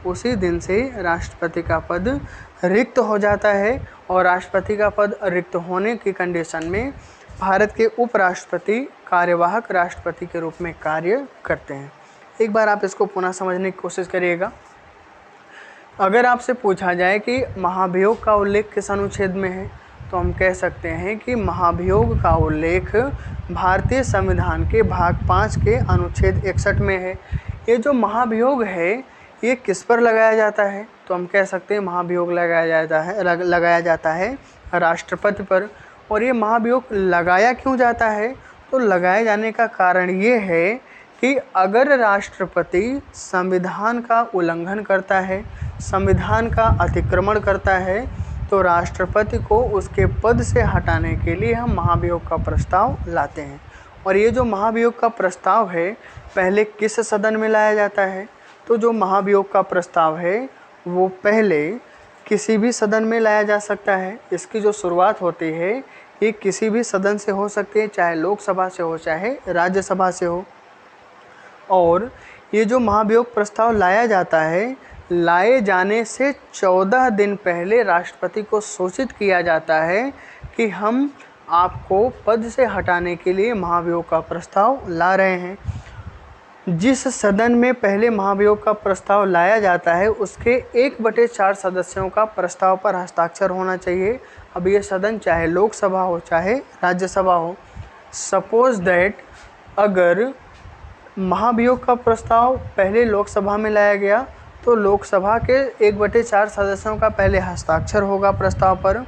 उसी दिन से राष्ट्रपति का पद रिक्त हो जाता है। और राष्ट्रपति का पद रिक्त होने की कंडीशन में भारत के उपराष्ट्रपति कार्यवाहक राष्ट्रपति के रूप में कार्य करते हैं। एक बार आप इसको पुनः समझने की कोशिश करिएगा। अगर आपसे पूछा जाए कि महाभियोग का उल्लेख किस अनुच्छेद में है, तो हम कह सकते हैं कि महाभियोग का उल्लेख भारतीय संविधान के भाग 5 के अनुच्छेद 61 में है। ये जो महाभियोग है ये किस पर लगाया जाता है, तो हम कह सकते हैं महाभियोग लगाया जाता है राष्ट्रपति पर। और ये महाभियोग लगाया क्यों जाता है? तो लगाए जाने का कारण ये है कि अगर राष्ट्रपति संविधान का उल्लंघन करता है, संविधान का अतिक्रमण करता है, तो राष्ट्रपति को उसके पद से हटाने के लिए हम महाभियोग का प्रस्ताव लाते हैं। और ये जो महाभियोग का प्रस्ताव है पहले किस सदन में लाया जाता है? तो जो महाभियोग का प्रस्ताव है वो पहले किसी भी सदन में लाया जा सकता है। इसकी जो शुरुआत होती है ये किसी भी सदन से हो सकती है, चाहे लोकसभा से हो चाहे राज्यसभा से हो। और ये जो महाभियोग प्रस्ताव लाया जाता है, लाए जाने से 14 दिन पहले राष्ट्रपति को सूचित किया जाता है कि हम आपको पद से हटाने के लिए महाभियोग का प्रस्ताव ला रहे हैं। जिस सदन में पहले महाभियोग का प्रस्ताव लाया जाता है उसके 1/4 सदस्यों का प्रस्ताव पर हस्ताक्षर होना चाहिए। अब ये सदन चाहे लोकसभा हो चाहे राज्यसभा हो। सपोज दैट अगर महाभियोग का प्रस्ताव पहले लोकसभा में लाया गया तो लोकसभा के 1/4 सदस्यों का पहले हस्ताक्षर होगा प्रस्ताव पर,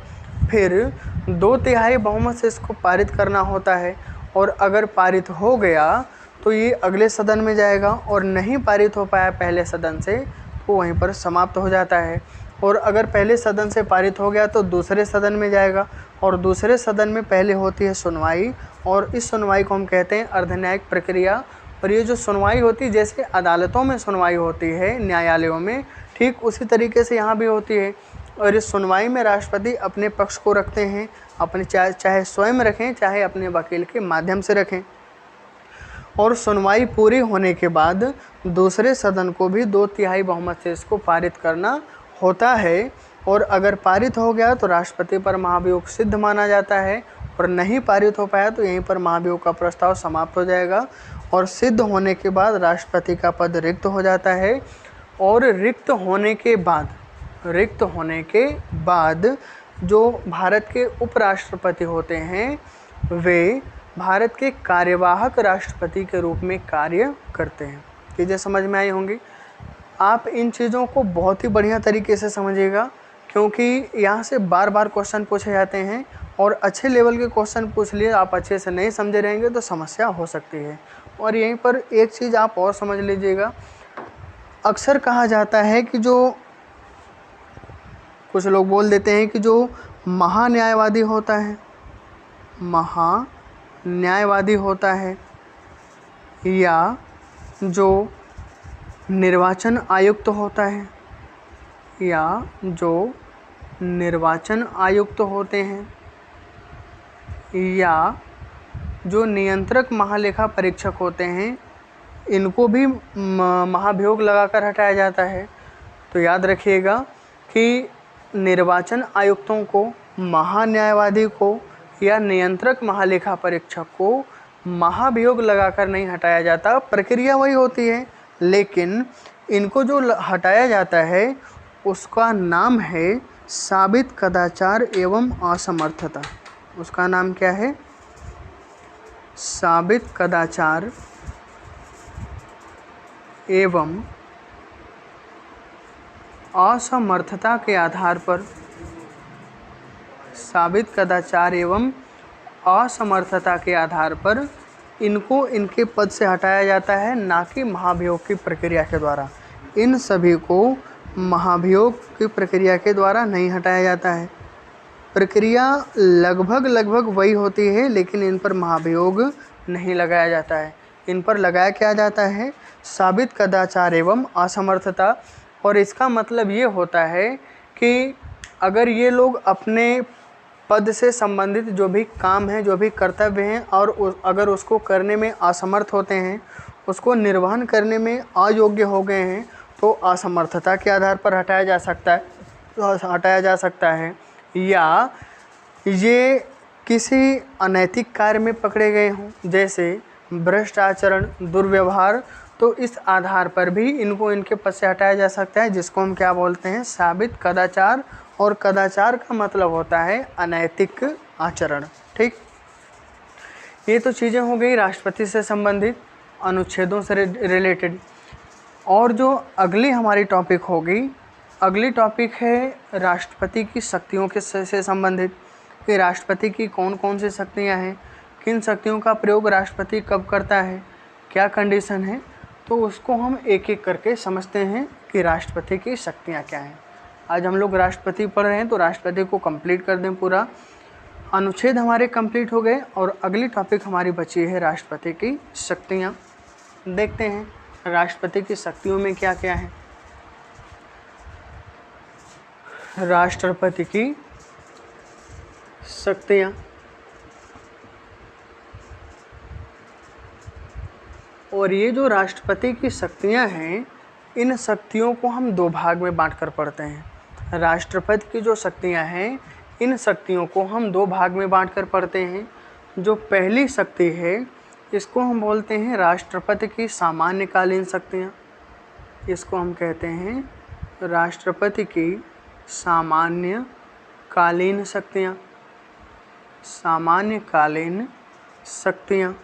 फिर 2/3 बहुमत से इसको पारित करना होता है। और अगर पारित हो गया तो ये अगले सदन में जाएगा, और नहीं पारित हो पाया पहले सदन से तो वहीं पर समाप्त हो जाता है। और अगर पहले सदन से पारित हो गया तो दूसरे सदन में जाएगा, और दूसरे सदन में पहले होती है सुनवाई, और इस सुनवाई को हम कहते हैं अर्धन्यायिक प्रक्रिया। और ये जो सुनवाई होती है जैसे अदालतों में सुनवाई होती है न्यायालयों में, ठीक उसी तरीके से यहाँ भी होती है। और इस सुनवाई में राष्ट्रपति अपने पक्ष को रखते हैं, अपने चाहे स्वयं रखें चाहे अपने वकील के माध्यम से रखें। और सुनवाई पूरी होने के बाद दूसरे सदन को भी 2/3 बहुमत से इसको पारित करना होता है। और अगर पारित हो गया तो राष्ट्रपति पर महाभियोग सिद्ध माना जाता है, और नहीं पारित हो पाया तो यहीं पर महाभियोग का प्रस्ताव समाप्त हो जाएगा। और सिद्ध होने के बाद राष्ट्रपति का पद रिक्त हो जाता है। और रिक्त होने के बाद जो भारत के उपराष्ट्रपति होते हैं वे भारत के कार्यवाहक राष्ट्रपति के रूप में कार्य करते हैं। चीज़ें समझ में आई होंगी। आप इन चीज़ों को बहुत ही बढ़िया तरीके से समझिएगा, क्योंकि यहाँ से बार बार क्वेश्चन पूछे जाते हैं, और अच्छे लेवल के क्वेश्चन पूछ लिए आप अच्छे से नहीं समझे रहेंगे तो समस्या हो सकती है। और यहीं पर एक चीज़ आप और समझ लीजिएगा, अक्सर कहा जाता है कि जो कुछ लोग बोल देते हैं कि जो महान्यायवादी होता है या जो निर्वाचन आयुक्त होता है या जो निर्वाचन आयुक्त होते हैं या जो नियंत्रक महालेखा परीक्षक होते हैं, इनको भी महाभियोग लगाकर हटाया जाता है। तो याद रखिएगा कि निर्वाचन आयुक्तों को, महान्यायवादी को या नियंत्रक महालेखा परीक्षक को महाभियोग लगाकर नहीं हटाया जाता। प्रक्रिया वही होती है, लेकिन इनको जो हटाया जाता है उसका नाम है साबित कदाचार एवं असमर्थता। उसका नाम क्या है? साबित कदाचार एवं असमर्थता के आधार पर, साबित कदाचार एवं असमर्थता के आधार पर इनको इनके पद से हटाया जाता है, ना कि महाभियोग की प्रक्रिया के द्वारा। इन सभी को महाभियोग की प्रक्रिया के द्वारा नहीं हटाया जाता है। प्रक्रिया लगभग वही होती है, लेकिन इन पर महाभियोग नहीं लगाया जाता है। इन पर लगाया क्या जाता है? साबित कदाचार एवं असमर्थता। और इसका मतलब ये होता है कि अगर ये लोग अपने पद से संबंधित जो भी काम है, जो भी कर्तव्य हैं, और अगर उसको करने में असमर्थ होते हैं, उसको निर्वहन करने में अयोग्य हो गए हैं, तो असमर्थता के आधार पर हटाया जा सकता है। या ये किसी अनैतिक कार्य में पकड़े गए हों, जैसे भ्रष्ट आचरण, दुर्व्यवहार, तो इस आधार पर भी इनको इनके पद से हटाया जा सकता है, जिसको हम क्या बोलते हैं? साबित कदाचार। और कदाचार का मतलब होता है अनैतिक आचरण। ठीक, ये तो चीज़ें हो गई राष्ट्रपति से संबंधित, अनुच्छेदों से रिलेटेड। और जो अगली हमारी टॉपिक होगी, अगली टॉपिक है राष्ट्रपति की शक्तियों के से संबंधित। कि राष्ट्रपति की कौन कौन सी शक्तियाँ हैं, किन शक्तियों का प्रयोग राष्ट्रपति कब करता है, क्या कंडीशन है, तो उसको हम एक एक करके समझते हैं कि राष्ट्रपति की शक्तियाँ क्या हैं। आज हम लोग राष्ट्रपति पढ़ रहे हैं, तो राष्ट्रपति को कंप्लीट कर दें पूरा। अनुच्छेद हमारे कंप्लीट हो गए और अगली टॉपिक हमारी बची है राष्ट्रपति की शक्तियाँ। देखते हैं राष्ट्रपति की शक्तियों में क्या क्या है। राष्ट्रपति की शक्तियाँ, और ये जो राष्ट्रपति की शक्तियाँ हैं, इन शक्तियों को हम दो भाग में बांटकर पढ़ते हैं। राष्ट्रपति की जो शक्तियाँ हैं, इन शक्तियों को हम दो भाग में बांटकर पढ़ते हैं। जो पहली शक्ति है, इसको हम बोलते हैं राष्ट्रपति की सामान्यकालीन शक्तियाँ। इसको हम कहते हैं राष्ट्रपति की सामान्यकालीन शक्तियाँ, सामान्यकालीन शक्तियाँ।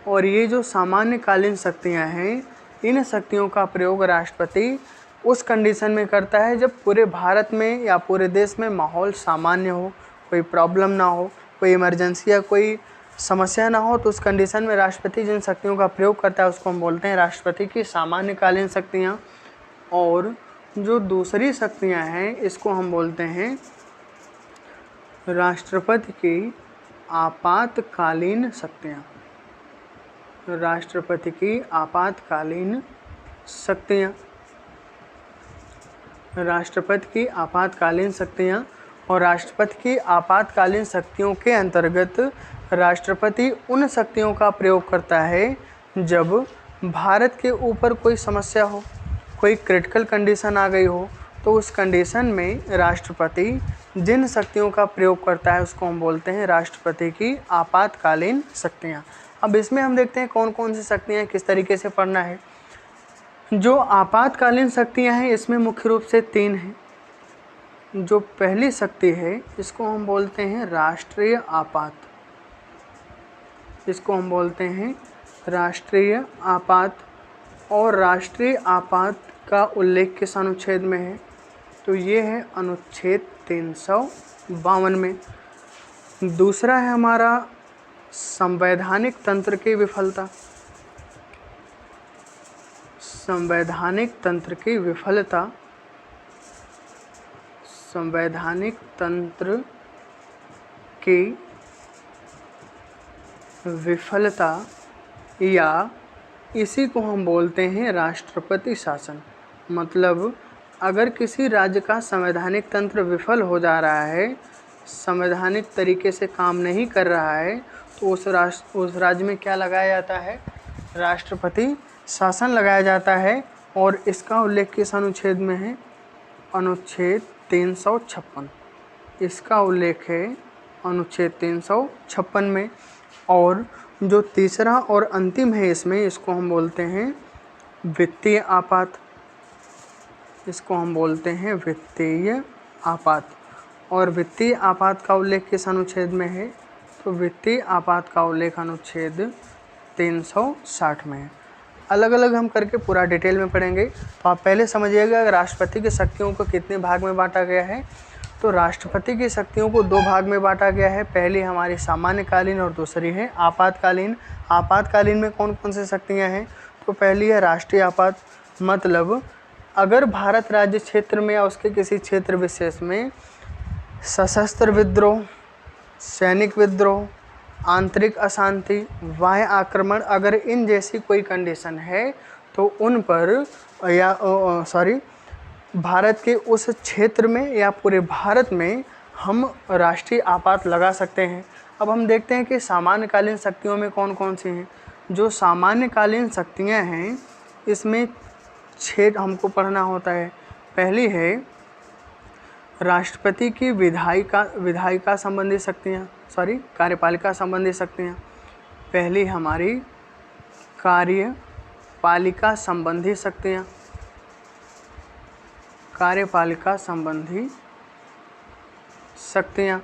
और ये जो सामान्यकालीन शक्तियाँ हैं, इन शक्तियों का प्रयोग राष्ट्रपति उस कंडीशन में करता है जब पूरे भारत में या पूरे देश में माहौल सामान्य हो, कोई प्रॉब्लम ना हो, कोई इमरजेंसी या कोई समस्या ना हो, तो उस कंडीशन में राष्ट्रपति जिन शक्तियों का प्रयोग करता है उसको हम बोलते हैं राष्ट्रपति की सामान्यकालीन शक्तियाँ। और जो दूसरी शक्तियाँ हैं, इसको हम बोलते हैं राष्ट्रपति की आपातकालीन शक्तियाँ। राष्ट्रपति की आपातकालीन शक्तियाँ, राष्ट्रपति की आपातकालीन शक्तियाँ। और राष्ट्रपति की आपातकालीन शक्तियों के अंतर्गत राष्ट्रपति उन शक्तियों का प्रयोग करता है जब भारत के ऊपर कोई समस्या हो, कोई क्रिटिकल कंडीशन आ गई हो, तो उस कंडीशन में राष्ट्रपति जिन शक्तियों का प्रयोग करता है उसको हम बोलते हैं राष्ट्रपति की आपातकालीन शक्तियाँ। अब इसमें हम देखते हैं कौन कौन सी शक्तियाँ किस तरीके से पढ़ना है। जो आपातकालीन शक्तियाँ हैं, इसमें मुख्य रूप से तीन हैं। जो पहली शक्ति है, इसको हम बोलते हैं राष्ट्रीय आपात। इसको हम बोलते हैं राष्ट्रीय आपात। और राष्ट्रीय आपात का उल्लेख किस अनुच्छेद में है, तो ये है अनुच्छेद 352 में। दूसरा है हमारा संवैधानिक तंत्र की विफलता। संवैधानिक तंत्र की विफलता, संवैधानिक तंत्र की विफलता, या इसी को हम बोलते हैं राष्ट्रपति शासन। मतलब अगर किसी राज्य का संवैधानिक तंत्र विफल हो जा रहा है, संवैधानिक तरीके से काम नहीं कर रहा है, तो उस राज्य में क्या लगाया जाता है, राष्ट्रपति शासन लगाया जाता है। और इसका उल्लेख किस अनुच्छेद में है, अनुच्छेद 356। इसका उल्लेख है अनुच्छेद 356 में। और जो तीसरा और अंतिम है इसमें, इसको हम बोलते हैं वित्तीय आपात। इसको हम बोलते हैं वित्तीय आपात। और वित्तीय आपात का उल्लेख किस अनुच्छेद में है, तो वित्तीय आपात का उल्लेख अनुच्छेद 360 में है। अलग अलग हम करके पूरा डिटेल में पढ़ेंगे। तो आप पहले समझिएगा राष्ट्रपति की शक्तियों को कितने भाग में बांटा गया है। तो राष्ट्रपति की शक्तियों को दो भाग में बांटा गया है। पहली हमारी सामान्यकालीन और दूसरी है आपातकालीन। आपातकालीन में कौन कौन सी शक्तियाँ हैं, तो पहली है राष्ट्रीय आपात। मतलब अगर भारत राज्य क्षेत्र में या उसके किसी क्षेत्र विशेष में सशस्त्र विद्रोह, सैनिक विद्रोह, आंतरिक अशांति, बाह्य आक्रमण, अगर इन जैसी कोई कंडीशन है तो उन पर भारत के उस क्षेत्र में या पूरे भारत में हम राष्ट्रीय आपात लगा सकते हैं। अब हम देखते हैं कि सामान्यकालीन शक्तियों में कौन कौन सी हैं। जो सामान्यकालीन शक्तियां हैं, इसमें 6 हमको पढ़ना होता है। पहली है राष्ट्रपति की विधायिका संबंधी शक्तियाँ, कार्यपालिका संबंधी शक्तियाँ। पहली हमारी कार्यपालिका संबंधी शक्तियाँ, कार्यपालिका संबंधी शक्तियाँ।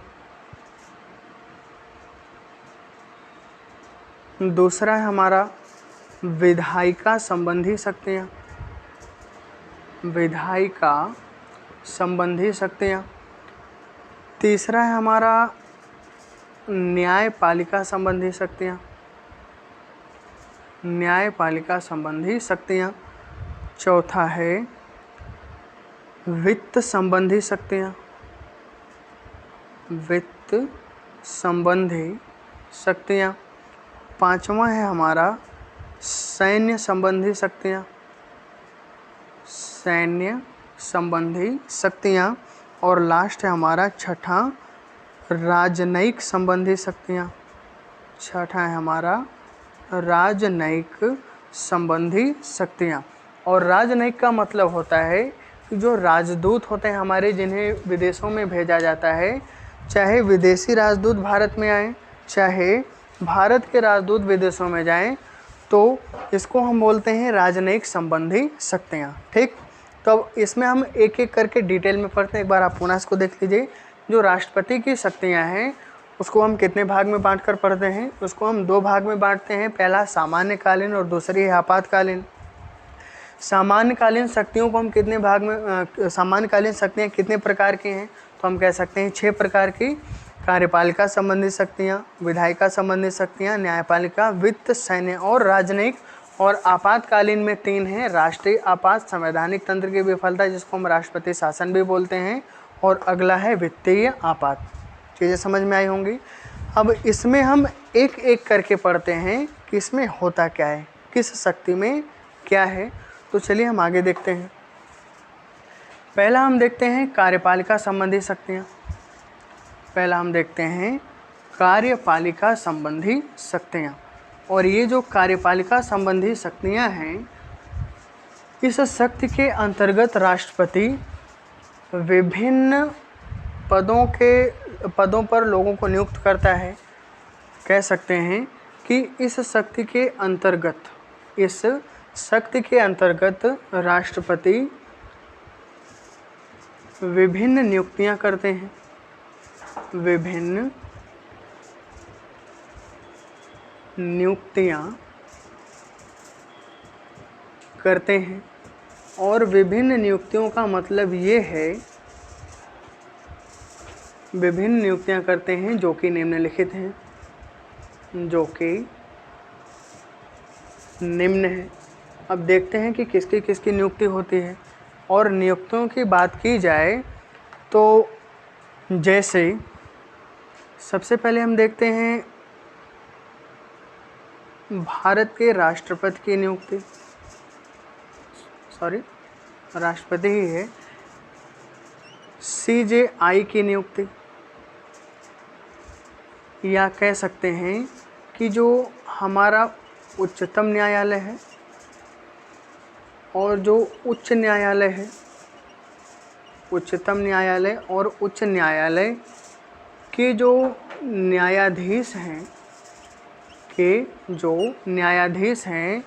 दूसरा है हमारा विधायिका संबंधी शक्तियाँ, विधायिका संबंधी शक्तियाँ। तीसरा है हमारा न्यायपालिका संबंधी शक्तियाँ, न्यायपालिका संबंधी शक्तियाँ। चौथा है वित्त संबंधी शक्तियाँ, वित्त संबंधी शक्तियाँ। पांचवा है हमारा सैन्य संबंधी शक्तियाँ, सैन्य संबंधी शक्तियाँ। और लास्ट है हमारा छठा राजनयिक संबंधी शक्तियाँ, छठा है हमारा राजनयिक संबंधी शक्तियाँ। और राजनयिक का मतलब होता है कि जो राजदूत होते हैं हमारे, जिन्हें विदेशों में भेजा जाता है, चाहे विदेशी राजदूत भारत में आए, चाहे भारत के राजदूत विदेशों में जाएं, तो इसको हम बोलते हैं राजनयिक संबंधी शक्तियाँ। ठीक, तो अब इसमें हम एक एक करके डिटेल में पढ़ते हैं। एक बार आप पुनः इसको देख लीजिए। जो राष्ट्रपति की शक्तियाँ हैं उसको हम कितने भाग में बांट कर पढ़ते हैं? उसको हम दो भाग में बांटते हैं, पहला सामान्यकालीन और दूसरी है आपातकालीन। सामान्यकालीन शक्तियों को हम कितने भाग में, सामान्यकालीन शक्तियाँ कितने प्रकार की हैं? तो हम कह सकते हैं 6 प्रकार की। कार्यपालिका संबंधी शक्तियाँ, विधायिका संबंधी शक्तियाँ, न्यायपालिका, वित्त, सैन्य और राजनयिक। और आपातकालीन में 3 हैं, राष्ट्रीय आपात, संवैधानिक तंत्र की विफलता जिसको हम राष्ट्रपति शासन भी बोलते हैं, और अगला है वित्तीय आपात। चीज़ें समझ में आई होंगी। अब इसमें हम एक एक करके पढ़ते हैं कि इसमें होता क्या है, किस शक्ति में क्या है। तो चलिए हम आगे देखते हैं। पहला हम देखते हैं कार्यपालिका संबंधी शक्तियाँ। पहला हम देखते हैं कार्यपालिका संबंधी शक्तियाँ। और ये जो कार्यपालिका संबंधी शक्तियाँ हैं, इस शक्ति के अंतर्गत राष्ट्रपति विभिन्न पदों पर लोगों को नियुक्त करता है। कह सकते हैं कि इस शक्ति के अंतर्गत राष्ट्रपति विभिन्न नियुक्तियां करते हैं, विभिन्न नियुक्तियां करते हैं। और विभिन्न नियुक्तियों का मतलब ये है, विभिन्न नियुक्तियां करते हैं जो कि निम्नलिखित हैं, जो कि निम्न है। अब देखते हैं कि किसकी किसकी नियुक्ति होती है। और नियुक्तियों की बात की जाए तो जैसे सबसे पहले हम देखते हैं भारत के राष्ट्रपति की नियुक्ति, राष्ट्रपति ही है। CJI की नियुक्ति, या कह सकते हैं कि जो हमारा उच्चतम न्यायालय है और जो उच्च न्यायालय है, उच्चतम न्यायालय और उच्च न्यायालय के जो न्यायाधीश हैं,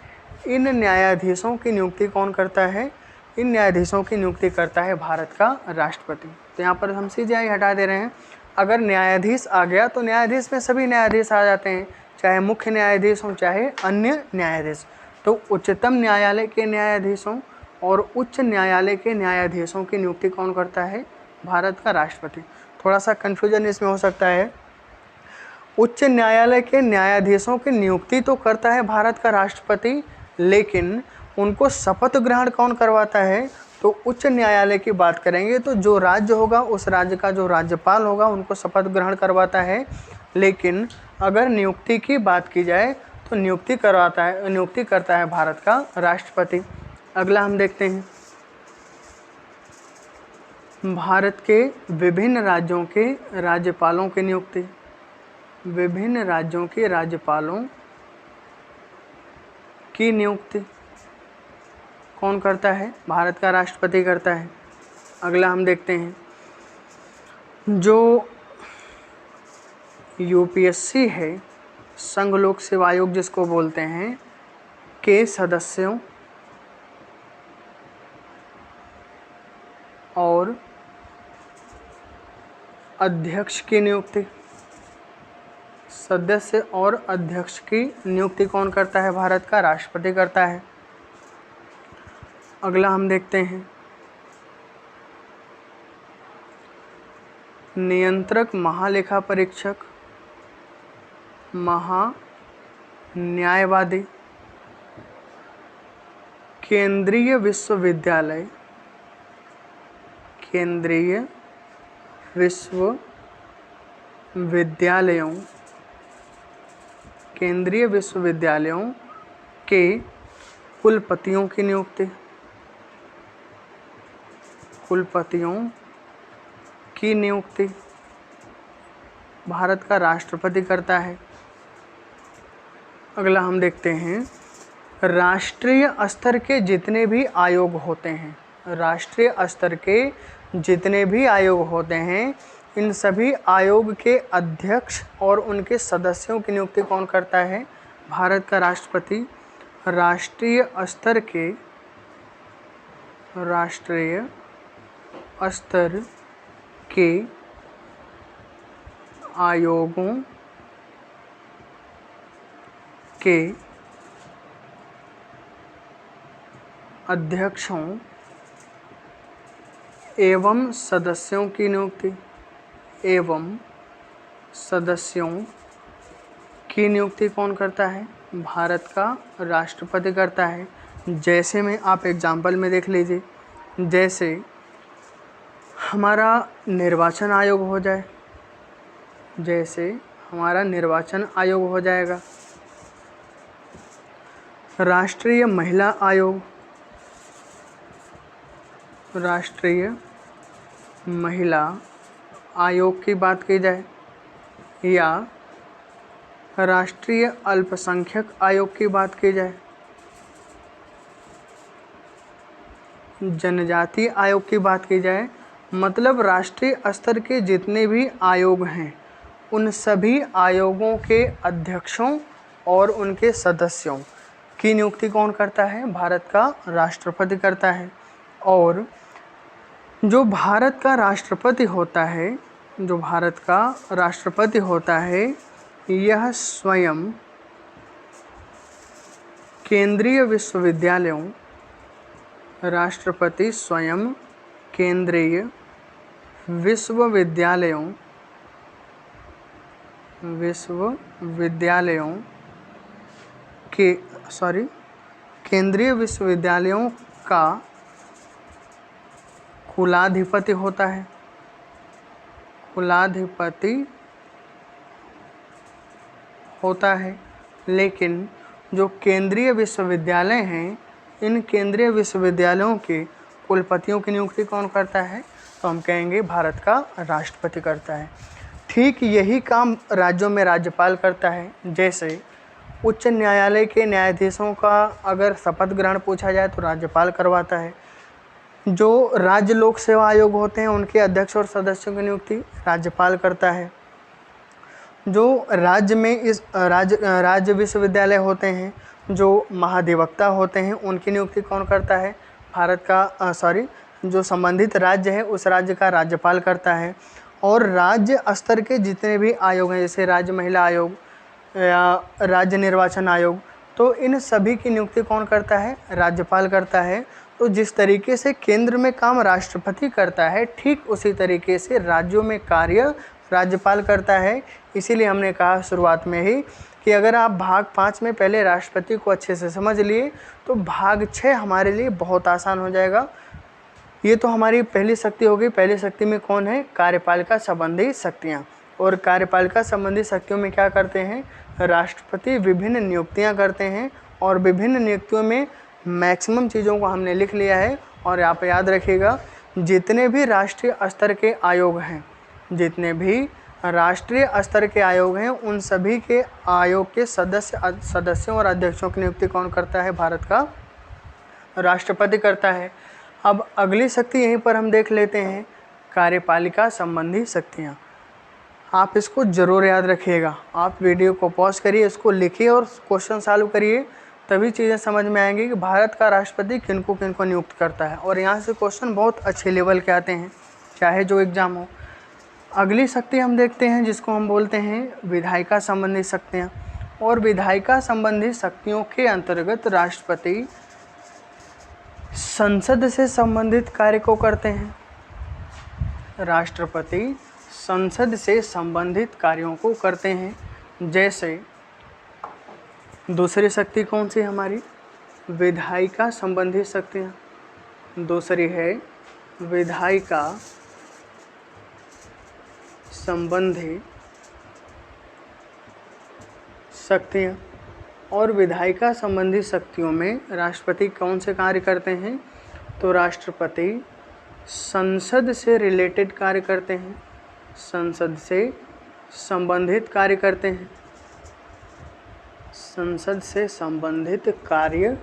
इन न्यायाधीशों की नियुक्ति कौन करता है? इन न्यायाधीशों की नियुक्ति करता है भारत का राष्ट्रपति। तो यहाँ पर हम CJI हटा दे रहे हैं। अगर न्यायाधीश आ गया तो न्यायाधीश में सभी न्यायाधीश आ जाते हैं, चाहे मुख्य न्यायाधीश हों चाहे अन्य न्यायाधीश। तो उच्चतम न्यायालय के न्यायाधीशों और उच्च न्यायालय के न्यायाधीशों की नियुक्ति कौन करता है? भारत का राष्ट्रपति। थोड़ा सा कन्फ्यूजन इसमें हो सकता है। उच्च न्यायालय के न्यायाधीशों की नियुक्ति तो करता है भारत का राष्ट्रपति, लेकिन उनको शपथ ग्रहण कौन करवाता है? तो उच्च न्यायालय की बात करेंगे तो जो राज्य होगा उस राज्य का जो राज्यपाल होगा उनको शपथ ग्रहण करवाता है। लेकिन अगर नियुक्ति की बात की जाए तो नियुक्ति करता है भारत का राष्ट्रपति। अगला हम देखते हैं भारत के विभिन्न राज्यों के राज्यपालों की नियुक्ति। विभिन्न राज्यों के राज्यपालों की नियुक्ति कौन करता है? भारत का राष्ट्रपति करता है। अगला हम देखते हैं जो UPSC है, संघ लोक सेवा आयोग जिसको बोलते हैं, के सदस्यों और अध्यक्ष की नियुक्ति, सदस्य और अध्यक्ष की नियुक्ति कौन करता है? भारत का राष्ट्रपति करता है। अगला हम देखते हैं नियंत्रक महालेखा परीक्षक महान्यायवादी। केंद्रीय विश्वविद्यालय, केंद्रीय विश्वविद्यालयों, केंद्रीय विश्वविद्यालयों के कुलपतियों की नियुक्ति, कुलपतियों की नियुक्ति भारत का राष्ट्रपति करता है। अगला हम देखते हैं, राष्ट्रीय स्तर के जितने भी आयोग होते हैं, राष्ट्रीय स्तर के जितने भी आयोग होते हैं, इन सभी आयोग के अध्यक्ष और उनके सदस्यों की नियुक्ति कौन करता है? भारत का राष्ट्रपति। राष्ट्रीय स्तर के, राष्ट्रीय स्तर के आयोगों के अध्यक्षों एवं सदस्यों की नियुक्ति, एवं सदस्यों की नियुक्ति कौन करता है? भारत का राष्ट्रपति करता है। जैसे में आप एग्जाम्पल में देख लीजिए, जैसे हमारा निर्वाचन आयोग हो जाए, जैसे हमारा निर्वाचन आयोग हो जाएगा, राष्ट्रीय महिला आयोग, राष्ट्रीय महिला आयोग की बात की जाए, या राष्ट्रीय अल्पसंख्यक आयोग की बात की जाए, जनजाति आयोग की बात की जाए, मतलब राष्ट्रीय स्तर के जितने भी आयोग हैं, उन सभी आयोगों के अध्यक्षों और उनके सदस्यों की नियुक्ति कौन करता है? भारत का राष्ट्रपति करता है। और जो भारत का राष्ट्रपति होता है, जो भारत का राष्ट्रपति होता है, यह स्वयं केंद्रीय विश्वविद्यालयों, राष्ट्रपति स्वयं केंद्रीय विश्वविद्यालयों, विश्वविद्यालयों के केंद्रीय विश्वविद्यालयों का कुलाधिपति होता है, कुलाधिपति होता है। लेकिन जो केंद्रीय विश्वविद्यालय हैं, इन केंद्रीय विश्वविद्यालयों के कुलपतियों की नियुक्ति कौन करता है? तो हम कहेंगे भारत का राष्ट्रपति करता है। ठीक यही काम राज्यों में राज्यपाल करता है। जैसे उच्च न्यायालय के न्यायाधीशों का अगर शपथ ग्रहण पूछा जाए तो राज्यपाल करवाता है। जो राज्य लोक सेवा आयोग होते हैं, उनके अध्यक्ष और सदस्यों की नियुक्ति राज्यपाल करता है। जो राज्य में इस राज्य विश्वविद्यालय होते हैं, जो महाधिवक्ता होते हैं, उनकी नियुक्ति कौन करता है? भारत का जो संबंधित राज्य है उस राज्य का राज्यपाल करता है। और राज्य स्तर के जितने भी आयोग हैं, जैसे राज्य महिला आयोग या राज्य निर्वाचन आयोग, तो इन सभी की नियुक्ति कौन करता है? राज्यपाल करता है। तो जिस तरीके से केंद्र में काम राष्ट्रपति करता है, ठीक उसी तरीके से राज्यों में कार्य राज्यपाल करता है। इसीलिए हमने कहा शुरुआत में ही कि अगर आप भाग 5 में पहले राष्ट्रपति को अच्छे से समझ लिए तो भाग 6 हमारे लिए बहुत आसान हो जाएगा। ये तो हमारी पहली शक्ति हो गई। पहली शक्ति में कौन है? कार्यपालिका संबंधी शक्तियाँ। और कार्यपालिका संबंधी शक्तियों में क्या करते हैं? राष्ट्रपति विभिन्न नियुक्तियाँ करते हैं, और विभिन्न नियुक्तियों में मैक्सिमम चीज़ों को हमने लिख लिया है। और आप याद रखिएगा, जितने भी राष्ट्रीय स्तर के आयोग हैं, जितने भी राष्ट्रीय स्तर के आयोग हैं, उन सभी के आयोग के सदस्यों और अध्यक्षों की नियुक्ति कौन करता है? भारत का राष्ट्रपति करता है। अब अगली शक्ति यहीं पर हम देख लेते हैं, कार्यपालिका संबंधी शक्तियाँ। आप इसको ज़रूर याद रखिएगा। आप वीडियो को पॉज करिए, इसको लिखिए और क्वेश्चन सॉल्व करिए, तभी चीज़ें समझ में आएंगी कि भारत का राष्ट्रपति किनको किनको नियुक्त करता है। और यहाँ से क्वेश्चन बहुत अच्छे लेवल के आते हैं, चाहे जो एग्ज़ाम हो। अगली शक्ति हम देखते हैं, जिसको हम बोलते हैं विधायिका संबंधी शक्तियाँ। और विधायिका संबंधी शक्तियों के अंतर्गत राष्ट्रपति संसद से संबंधित कार्य को करते हैं। राष्ट्रपति संसद से संबंधित कार्यों को करते हैं। जैसे दूसरी शक्ति कौन सी हमारी, विधायिका संबंधी शक्तियाँ, दूसरी है विधायिका संबंधी शक्तियाँ। और विधायिका संबंधी शक्तियों में राष्ट्रपति कौन से कार्य करते हैं, तो राष्ट्रपति संसद से रिलेटेड कार्य करते हैं, संसद से संबंधित कार्य करते हैं, संसद से संबंधित कार्य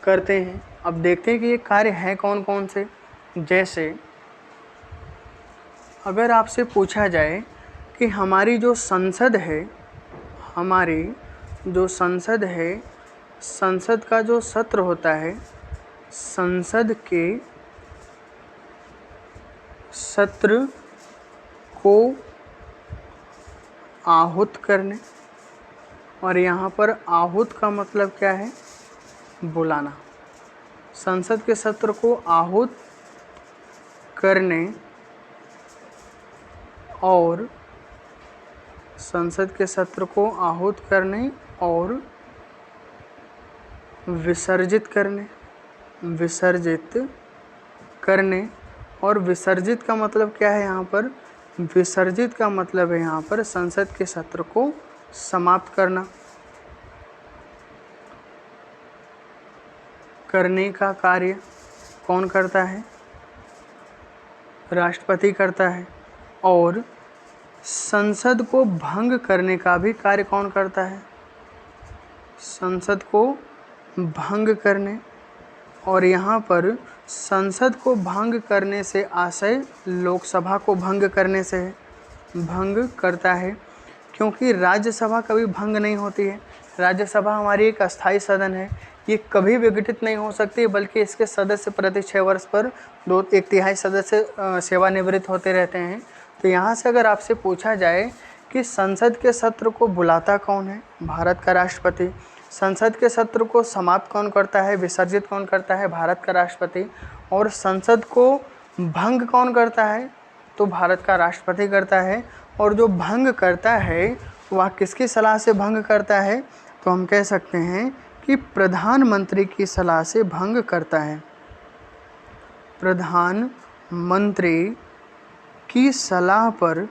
करते हैं। अब देखते हैं कि ये कार्य हैं कौन कौन से। जैसे अगर आपसे पूछा जाए कि हमारी जो संसद है, हमारी जो संसद है, संसद का जो सत्र होता है, संसद के सत्र को आहूत करने, और यहाँ पर आहूत का मतलब क्या है, बुलाना। संसद के सत्र को आहूत करने और संसद के सत्र को आहूत करने और विसर्जित करने, विसर्जित करने। और विसर्जित का मतलब क्या है यहाँ पर, विसर्जित का मतलब है यहाँ पर संसद के सत्र को समाप्त करना। करने का कार्य कौन करता है, राष्ट्रपति करता है। और संसद को भंग करने का भी कार्य कौन करता है, संसद को भंग करने। और यहाँ पर संसद को भंग करने से आशय लोकसभा को भंग करने से है, भंग करता है, क्योंकि राज्यसभा कभी भंग नहीं होती है। राज्यसभा हमारी एक अस्थायी सदन है, ये कभी विघटित नहीं हो सकती, बल्कि इसके सदस्य प्रति 6 वर्ष पर 2/3 सदस्य सेवानिवृत्त होते रहते हैं। तो यहाँ से अगर आपसे पूछा जाए कि संसद के सत्र को बुलाता कौन है, भारत का राष्ट्रपति। संसद के सत्र को समाप्त कौन करता है, विसर्जित कौन करता है, भारत का राष्ट्रपति। और संसद को भंग कौन करता है, तो भारत का राष्ट्रपति करता है। और जो भंग करता है वह किसकी सलाह से भंग करता है, तो हम कह सकते हैं कि प्रधानमंत्री की सलाह से भंग करता है। प्रधानमंत्री की सलाह पर,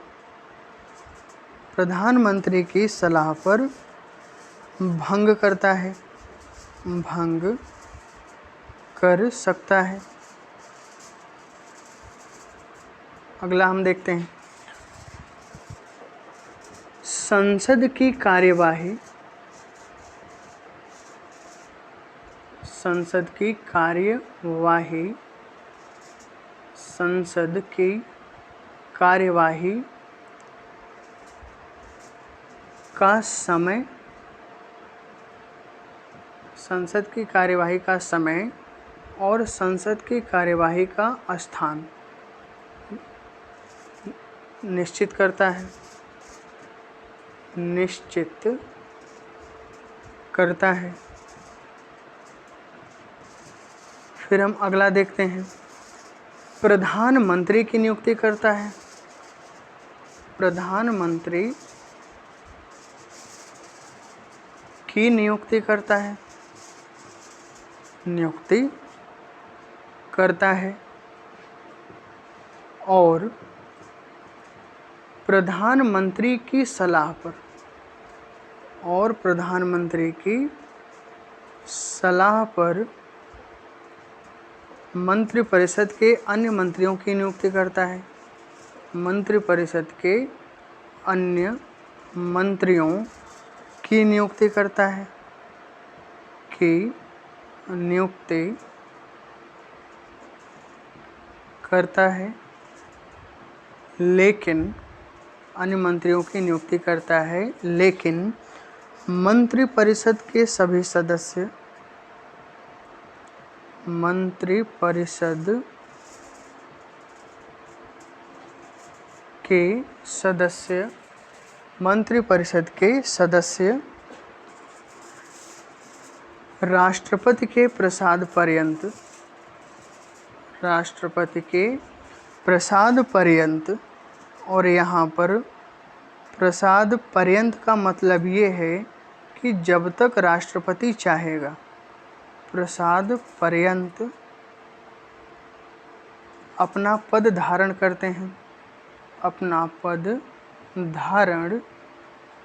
प्रधानमंत्री की सलाह पर भंग करता है, भंग कर सकता है। अगला हम देखते हैं, संसद की कार्यवाही, संसद की कार्यवाही, संसद की कार्यवाही का समय, संसद की कार्यवाही का समय और संसद की कार्यवाही का स्थान निश्चित करता है, निश्चित करता है। फिर हम अगला देखते हैं, प्रधानमंत्री की नियुक्ति करता है, प्रधानमंत्री की नियुक्ति करता है, नियुक्ति करता है। और प्रधानमंत्री की सलाह पर, और प्रधानमंत्री की सलाह पर मंत्रिपरिषद के अन्य मंत्रियों की नियुक्ति करता है, मंत्रिपरिषद के अन्य मंत्रियों की नियुक्ति करता है, की नियुक्ति करता है। लेकिन अन्य मंत्रियों की नियुक्ति करता है, लेकिन मंत्रिपरिषद के सभी सदस्य, मंत्रिपरिषद के सदस्य, मंत्रिपरिषद के सदस्य राष्ट्रपति के प्रसाद पर्यंत, राष्ट्रपति के प्रसाद पर्यंत, और यहाँ पर प्रसाद पर्यंत का मतलब ये है कि जब तक राष्ट्रपति चाहेगा। प्रसाद पर्यंत अपना पद धारण करते हैं, अपना पद धारण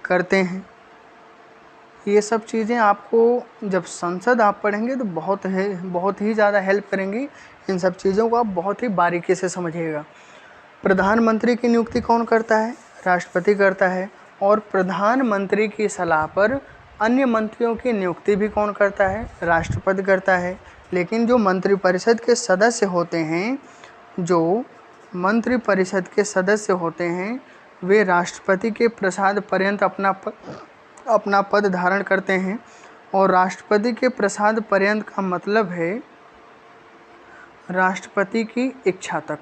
करते हैं। ये सब चीज़ें आपको जब संसद आप पढ़ेंगे तो बहुत ही ज़्यादा हेल्प करेंगी। इन सब चीज़ों को आप बहुत ही बारीकी से समझिएगा। प्रधानमंत्री की नियुक्ति कौन करता है? राष्ट्रपति करता है। और प्रधानमंत्री की सलाह पर अन्य मंत्रियों की नियुक्ति भी कौन करता है? राष्ट्रपति करता है। लेकिन जो मंत्रिपरिषद के सदस्य होते हैं, जो मंत्रिपरिषद के सदस्य होते हैं, वे राष्ट्रपति के प्रसाद पर्यंत अपना पद धारण करते हैं। और राष्ट्रपति के प्रसाद पर्यंत का मतलब है राष्ट्रपति की इच्छा तक।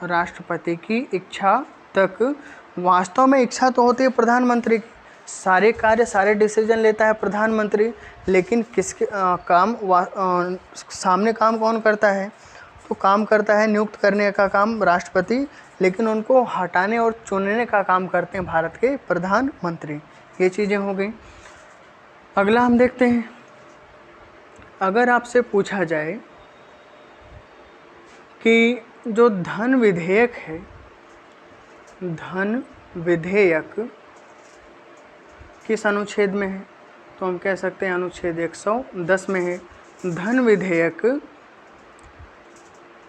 राष्ट्रपति की इच्छा तक। वास्तव में इच्छा तो होती है प्रधानमंत्री की, सारे कार्य सारे डिसीजन लेता है प्रधानमंत्री, लेकिन किसके सामने काम कौन करता है? तो काम करता है नियुक्त करने का काम राष्ट्रपति, लेकिन उनको हटाने और चुनने का काम करते हैं भारत के प्रधानमंत्री। ये चीज़ें हो गई। अगला हम देखते हैं, अगर आपसे पूछा जाए कि जो धन विधेयक है, धन विधेयक किस अनुच्छेद में है? तो हम कह सकते हैं अनुच्छेद 110 में है। धन विधेयक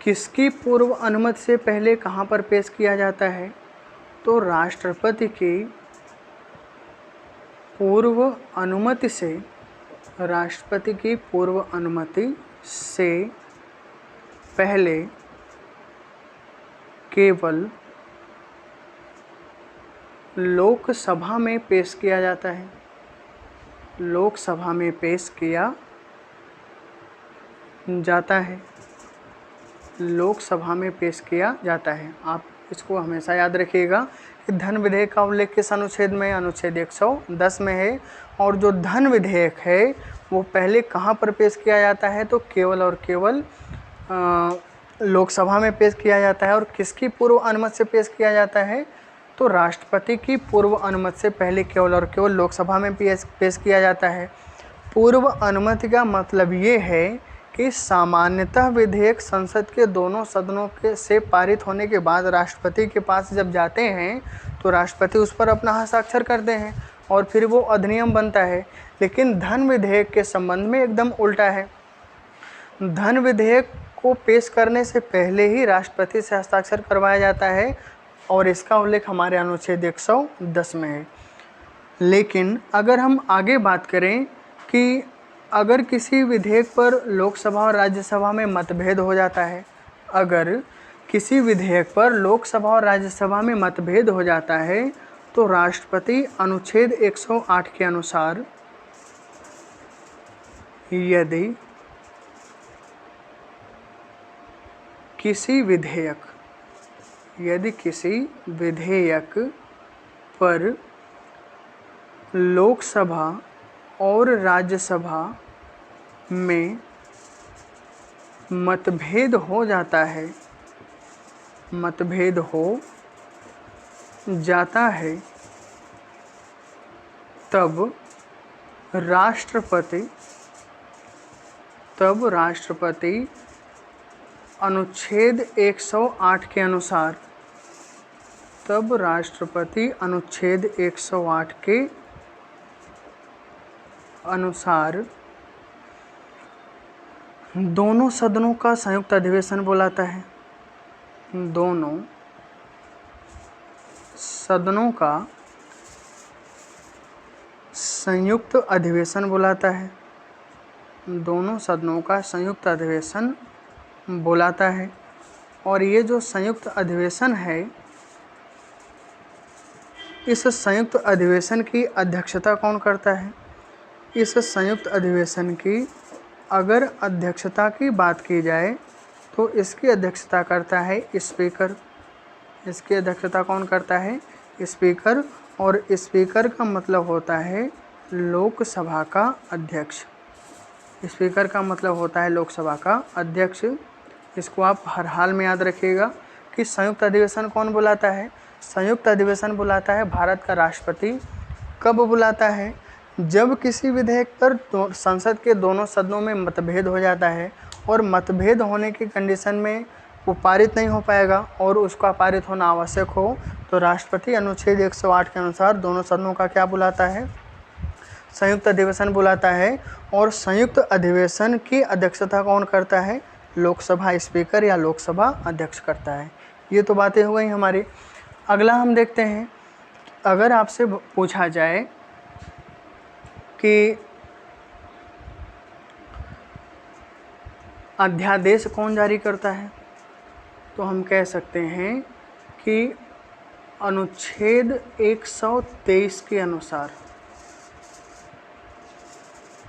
किसकी पूर्व अनुमति से पहले कहाँ पर पेश किया जाता है? तो राष्ट्रपति की पूर्व अनुमति से, राष्ट्रपति की पूर्व अनुमति से पहले केवल लोकसभा में पेश किया जाता है। लोकसभा में पेश किया जाता है। लोकसभा में पेश किया जाता है। आप इसको हमेशा याद रखिएगा कि धन विधेयक का उल्लेख किस अनुच्छेद में? अनुच्छेद 110 में है। और जो धन विधेयक है वो पहले कहाँ पर पेश किया जाता है? तो केवल और केवल लोकसभा में पेश किया जाता है। और किसकी पूर्व अनुमति से पेश किया जाता है? तो राष्ट्रपति की पूर्व अनुमति से पहले केवल और केवल लोकसभा में पेश किया जाता है। पूर्व अनुमति का मतलब ये है कि सामान्यतः विधेयक संसद के दोनों सदनों से पारित होने के बाद राष्ट्रपति के पास जब जाते हैं तो राष्ट्रपति उस पर अपना हस्ताक्षर करते हैं और फिर वो अधिनियम बनता है। लेकिन धन विधेयक के संबंध में एकदम उल्टा है। धन विधेयक को पेश करने से पहले ही राष्ट्रपति से हस्ताक्षर करवाया जाता है और इसका उल्लेख हमारे अनुच्छेद 110 में है। लेकिन अगर हम आगे बात करें कि अगर किसी विधेयक पर लोकसभा और राज्यसभा में मतभेद हो जाता है, अगर किसी विधेयक पर लोकसभा और राज्यसभा में मतभेद हो जाता है तो राष्ट्रपति अनुच्छेद 108 के अनुसार यदि किसी विधेयक पर लोकसभा और राज्यसभा में मतभेद हो जाता है, तब राष्ट्रपति अनुच्छेद 108 के अनुसार, तब राष्ट्रपति अनुच्छेद 108 के अनुसार दोनों सदनों का संयुक्त अधिवेशन बुलाता है। दोनों सदनों का संयुक्त अधिवेशन बुलाता है। दोनों सदनों का संयुक्त अधिवेशन बुलाता है। और ये जो संयुक्त अधिवेशन है, इस संयुक्त अधिवेशन की अध्यक्षता कौन करता है? इस संयुक्त अधिवेशन की अगर अध्यक्षता की बात की जाए तो इसकी अध्यक्षता करता है स्पीकर। इसकी अध्यक्षता कौन करता है? स्पीकर। और स्पीकर का मतलब होता है लोकसभा का अध्यक्ष। स्पीकर का मतलब होता है लोकसभा का अध्यक्ष। इसको आप हर हाल में याद रखिएगा कि संयुक्त अधिवेशन कौन बुलाता है? संयुक्त अधिवेशन बुलाता है भारत का राष्ट्रपति। कब बुलाता है? जब किसी विधेयक पर संसद के दोनों सदनों में मतभेद हो जाता है और मतभेद होने की कंडीशन में वो पारित नहीं हो पाएगा और उसका पारित होना आवश्यक हो, तो राष्ट्रपति अनुच्छेद 108 के अनुसार दोनों सदनों का क्या बुलाता है? संयुक्त अधिवेशन बुलाता है। और संयुक्त अधिवेशन की अध्यक्षता कौन करता है? लोकसभा स्पीकर या लोकसभा अध्यक्ष करता है। ये तो बातें हो गई हमारी। अगला हम देखते हैं, अगर आपसे पूछा जाए कि अध्यादेश कौन जारी करता है, तो हम कह सकते हैं कि अनुच्छेद 123 के अनुसार,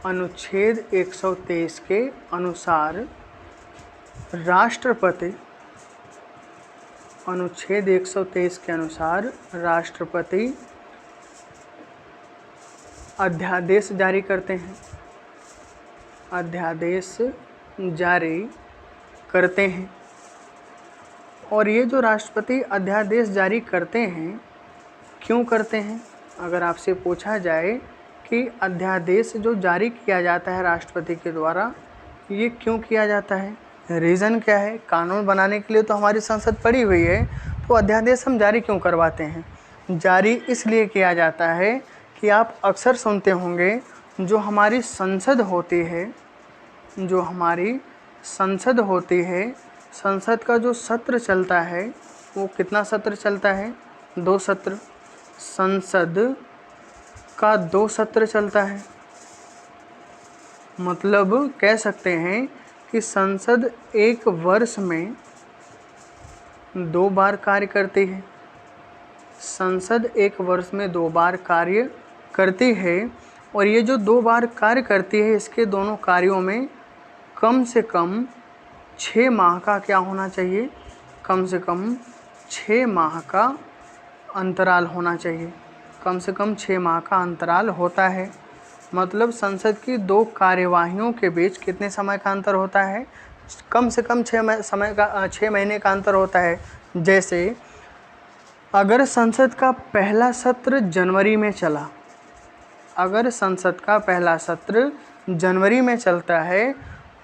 अनुच्छेद 123 के अनुसार राष्ट्रपति, अनुच्छेद 123 के अनुसार राष्ट्रपति अध्यादेश जारी करते हैं, अध्यादेश जारी करते हैं। और ये जो राष्ट्रपति अध्यादेश जारी करते हैं, क्यों करते हैं? अगर आपसे पूछा जाए कि अध्यादेश जो जारी किया जाता है राष्ट्रपति के द्वारा, ये क्यों किया जाता है, रीज़न क्या है? कानून बनाने के लिए तो हमारी संसद पड़ी हुई है, तो अध्यादेश हम जारी क्यों करवाते हैं? जारी इसलिए किया जाता है कि आप अक्सर सुनते होंगे, जो हमारी संसद होती है, जो हमारी संसद होती है, संसद का जो सत्र चलता है वो कितना सत्र चलता है? 2 सत्र। संसद का 2 सत्र चलता है। मतलब कह सकते हैं कि संसद एक वर्ष में 2 बार कार्य करती है। संसद एक वर्ष में 2 बार कार्य करती है। और ये जो 2 बार कार्य करती है, इसके दोनों कार्यों में कम से कम 6 माह का क्या होना चाहिए? कम से कम 6 माह का अंतराल होना चाहिए। कम से कम 6 माह का अंतराल होता है। मतलब संसद की 2 कार्यवाहियों के बीच कितने समय का अंतर होता है? कम से कम 6 महीने का अंतर होता है। जैसे अगर संसद का पहला सत्र जनवरी में चला, अगर संसद का पहला सत्र जनवरी में चलता है,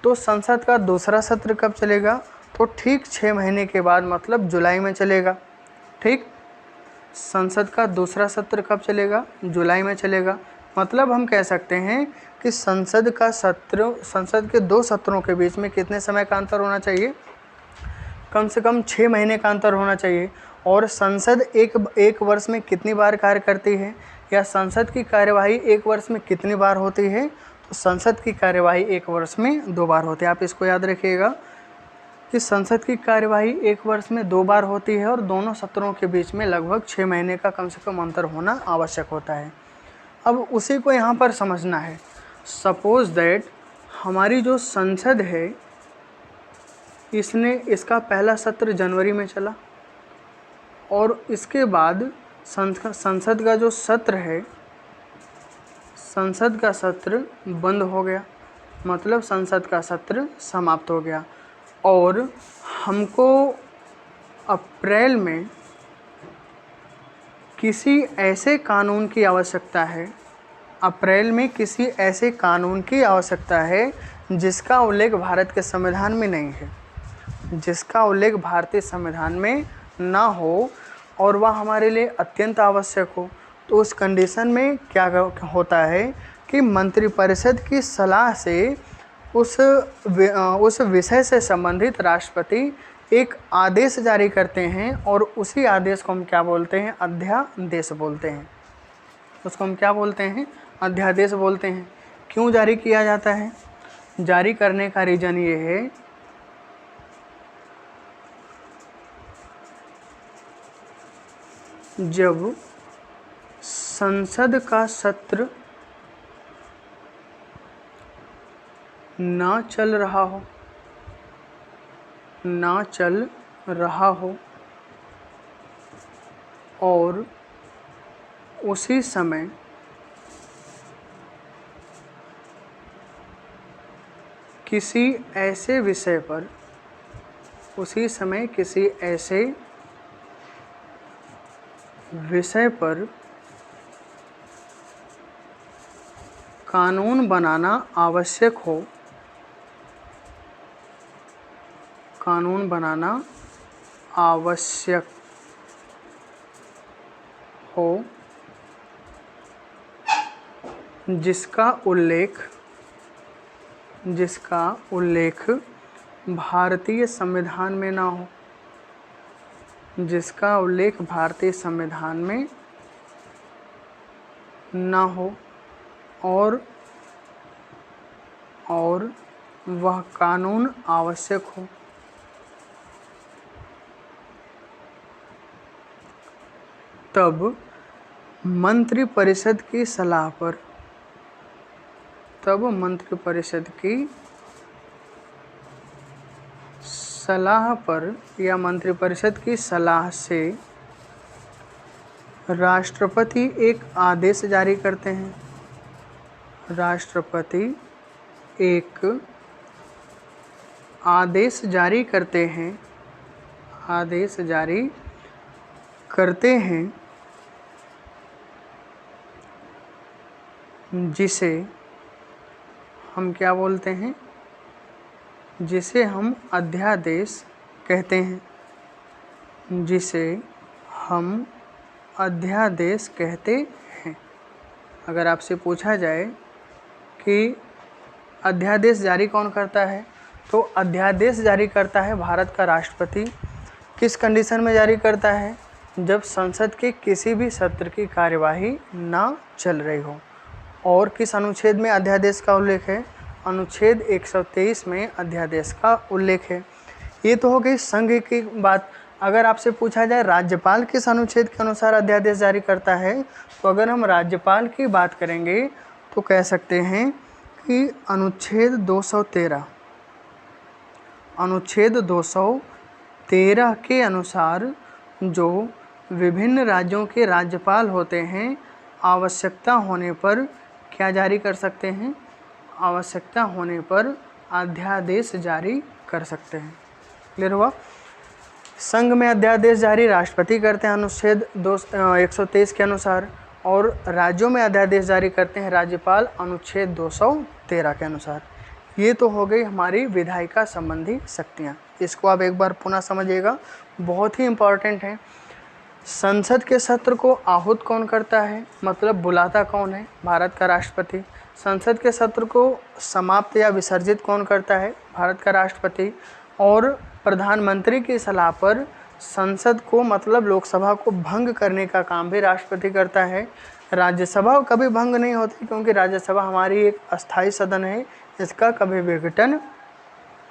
तो संसद का दूसरा सत्र कब चलेगा? तो ठीक 6 महीने के बाद, मतलब जुलाई में चलेगा। ठीक, संसद का दूसरा सत्र कब चलेगा? जुलाई में चलेगा। मतलब हम कह सकते हैं कि संसद का सत्र, संसद के 2 सत्रों के बीच में कितने समय का अंतर होना चाहिए? कम से कम 6 महीने का अंतर होना चाहिए। और संसद एक वर्ष में कितनी बार कार्य करती है, या संसद की कार्यवाही एक वर्ष में कितनी बार होती है? तो संसद की कार्यवाही एक वर्ष में 2 बार होती है। आप इसको याद रखिएगा कि संसद की कार्यवाही एक वर्ष में 2 बार होती है और दोनों सत्रों के बीच में लगभग 6 महीने का कम से कम अंतर होना आवश्यक होता है। अब उसी को यहाँ पर समझना है। सपोज दैट हमारी जो संसद है, इसका पहला सत्र जनवरी में चला और इसके बाद संसद का जो सत्र है, संसद का सत्र बंद हो गया। मतलब संसद का सत्र समाप्त हो गया और हमको अप्रैल में किसी ऐसे कानून की आवश्यकता है, अप्रैल में किसी ऐसे कानून की आवश्यकता है जिसका उल्लेख भारत के संविधान में नहीं है, जिसका उल्लेख भारतीय संविधान में ना हो और वह हमारे लिए अत्यंत आवश्यक हो। तो उस कंडीशन में क्या होता है कि मंत्रिपरिषद की सलाह से उस विषय से संबंधित राष्ट्रपति एक आदेश जारी करते हैं और उसी आदेश को हम क्या बोलते हैं? अध्यादेश बोलते हैं। उसको हम क्या बोलते हैं? अध्यादेश बोलते हैं। क्यों जारी किया जाता है? जारी करने का रीज़न ये है जब संसद का सत्र ना चल रहा हो, ना चल रहा हो और उसी समय किसी ऐसे विषय पर, उसी समय किसी ऐसे विषय पर कानून बनाना आवश्यक हो, कानून बनाना आवश्यक हो, जिसका उल्लेख भारतीय संविधान में ना हो, जिसका उल्लेख भारतीय संविधान में ना हो, और वह कानून आवश्यक हो। तब मंत्रिपरिषद की सलाह पर या मंत्रिपरिषद की सलाह से राष्ट्रपति एक आदेश जारी करते हैं। राष्ट्रपति एक आदेश जारी करते हैं, जिसे हम क्या बोलते हैं? जिसे हम अध्यादेश कहते हैं, जिसे हम अध्यादेश कहते हैं। अगर आपसे पूछा जाए कि अध्यादेश जारी कौन करता है, तो अध्यादेश जारी करता है भारत का राष्ट्रपति। किस कंडीशन में जारी करता है? जब संसद के किसी भी सत्र की कार्यवाही ना चल रही हो। और किस अनुच्छेद में अध्यादेश का उल्लेख है? अनुच्छेद 123 में अध्यादेश का उल्लेख है। ये तो हो गई संघ की बात। अगर आपसे पूछा जाए राज्यपाल किस अनुच्छेद के अनुसार अध्यादेश जारी करता है, तो अगर हम राज्यपाल की बात करेंगे तो कह सकते हैं कि अनुच्छेद 213 के अनुसार जो विभिन्न राज्यों के राज्यपाल होते हैं, आवश्यकता होने पर क्या जारी कर सकते हैं? आवश्यकता होने पर अध्यादेश जारी कर सकते हैं। क्लियर हुआ? संघ में अध्यादेश जारी राष्ट्रपति करते हैं अनुच्छेद 123 के अनुसार, और राज्यों में अध्यादेश जारी करते हैं राज्यपाल अनुच्छेद 213 के अनुसार। ये तो हो गई हमारी विधायिका संबंधी शक्तियाँ। इसको आप एक बार पुनः समझिएगा, बहुत ही इम्पॉर्टेंट है। संसद के सत्र को आहूत कौन करता है, मतलब बुलाता कौन है? भारत का राष्ट्रपति। संसद के सत्र को समाप्त या विसर्जित कौन करता है? भारत का राष्ट्रपति। और प्रधानमंत्री की सलाह पर संसद को, मतलब लोकसभा को भंग करने का काम भी राष्ट्रपति करता है। राज्यसभा कभी भंग नहीं होती, क्योंकि राज्यसभा हमारी एक अस्थायी सदन है, इसका कभी विघटन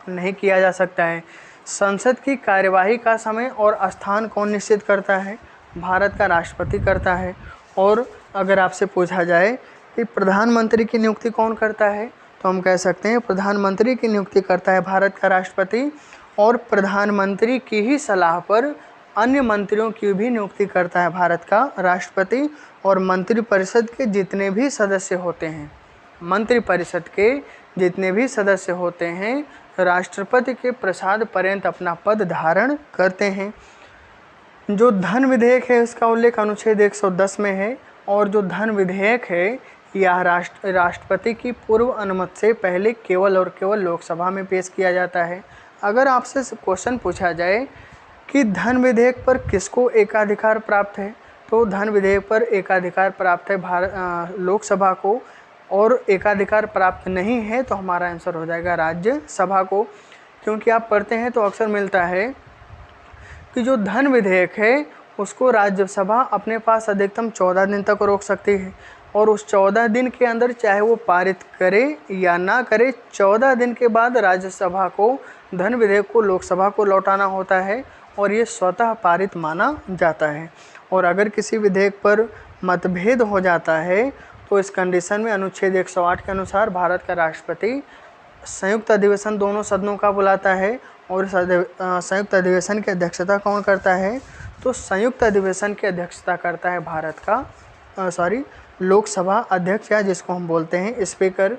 नहीं किया जा सकता है। संसद की कार्यवाही का समय और स्थान कौन निश्चित करता है? भारत का राष्ट्रपति करता है। और अगर आपसे पूछा जाए कि प्रधानमंत्री की नियुक्ति कौन करता है, तो हम कह सकते हैं प्रधानमंत्री की नियुक्ति करता है भारत का राष्ट्रपति, और प्रधानमंत्री की ही सलाह पर अन्य मंत्रियों की भी नियुक्ति करता है भारत का राष्ट्रपति। और मंत्रिपरिषद के जितने भी सदस्य होते हैं, मंत्रिपरिषद के जितने भी सदस्य होते हैं, राष्ट्रपति के प्रसाद पर्यंत अपना पद धारण करते हैं। जो धन विधेयक है उसका उल्लेख अनुच्छेद 110 में है, और जो धन विधेयक है यह राष्ट्रपति की पूर्व अनुमति से पहले केवल और केवल लोकसभा में पेश किया जाता है। अगर आपसे क्वेश्चन पूछा जाए कि धन विधेयक पर किसको एकाधिकार प्राप्त है, तो धन विधेयक पर एकाधिकार प्राप्त है लोकसभा को, और एकाधिकार प्राप्त नहीं है तो हमारा आंसर हो जाएगा राज्यसभा को। क्योंकि आप पढ़ते हैं तो अक्सर मिलता है कि जो धन विधेयक है उसको राज्यसभा अपने पास अधिकतम 14 दिन तक रोक सकती है, और उस 14 दिन के अंदर चाहे वो पारित करे या ना करे, 14 दिन के बाद राज्यसभा को धन विधेयक को लोकसभा को लौटाना होता है, और ये स्वतः पारित माना जाता है। और अगर किसी विधेयक पर मतभेद हो जाता है तो इस कंडीशन में अनुच्छेद 108 के अनुसार भारत का राष्ट्रपति संयुक्त अधिवेशन दोनों सदनों का बुलाता है, और संयुक्त अधिवेशन की अध्यक्षता कौन करता है? तो संयुक्त अधिवेशन की अध्यक्षता करता है भारत का लोकसभा अध्यक्ष, या जिसको हम बोलते हैं स्पीकर।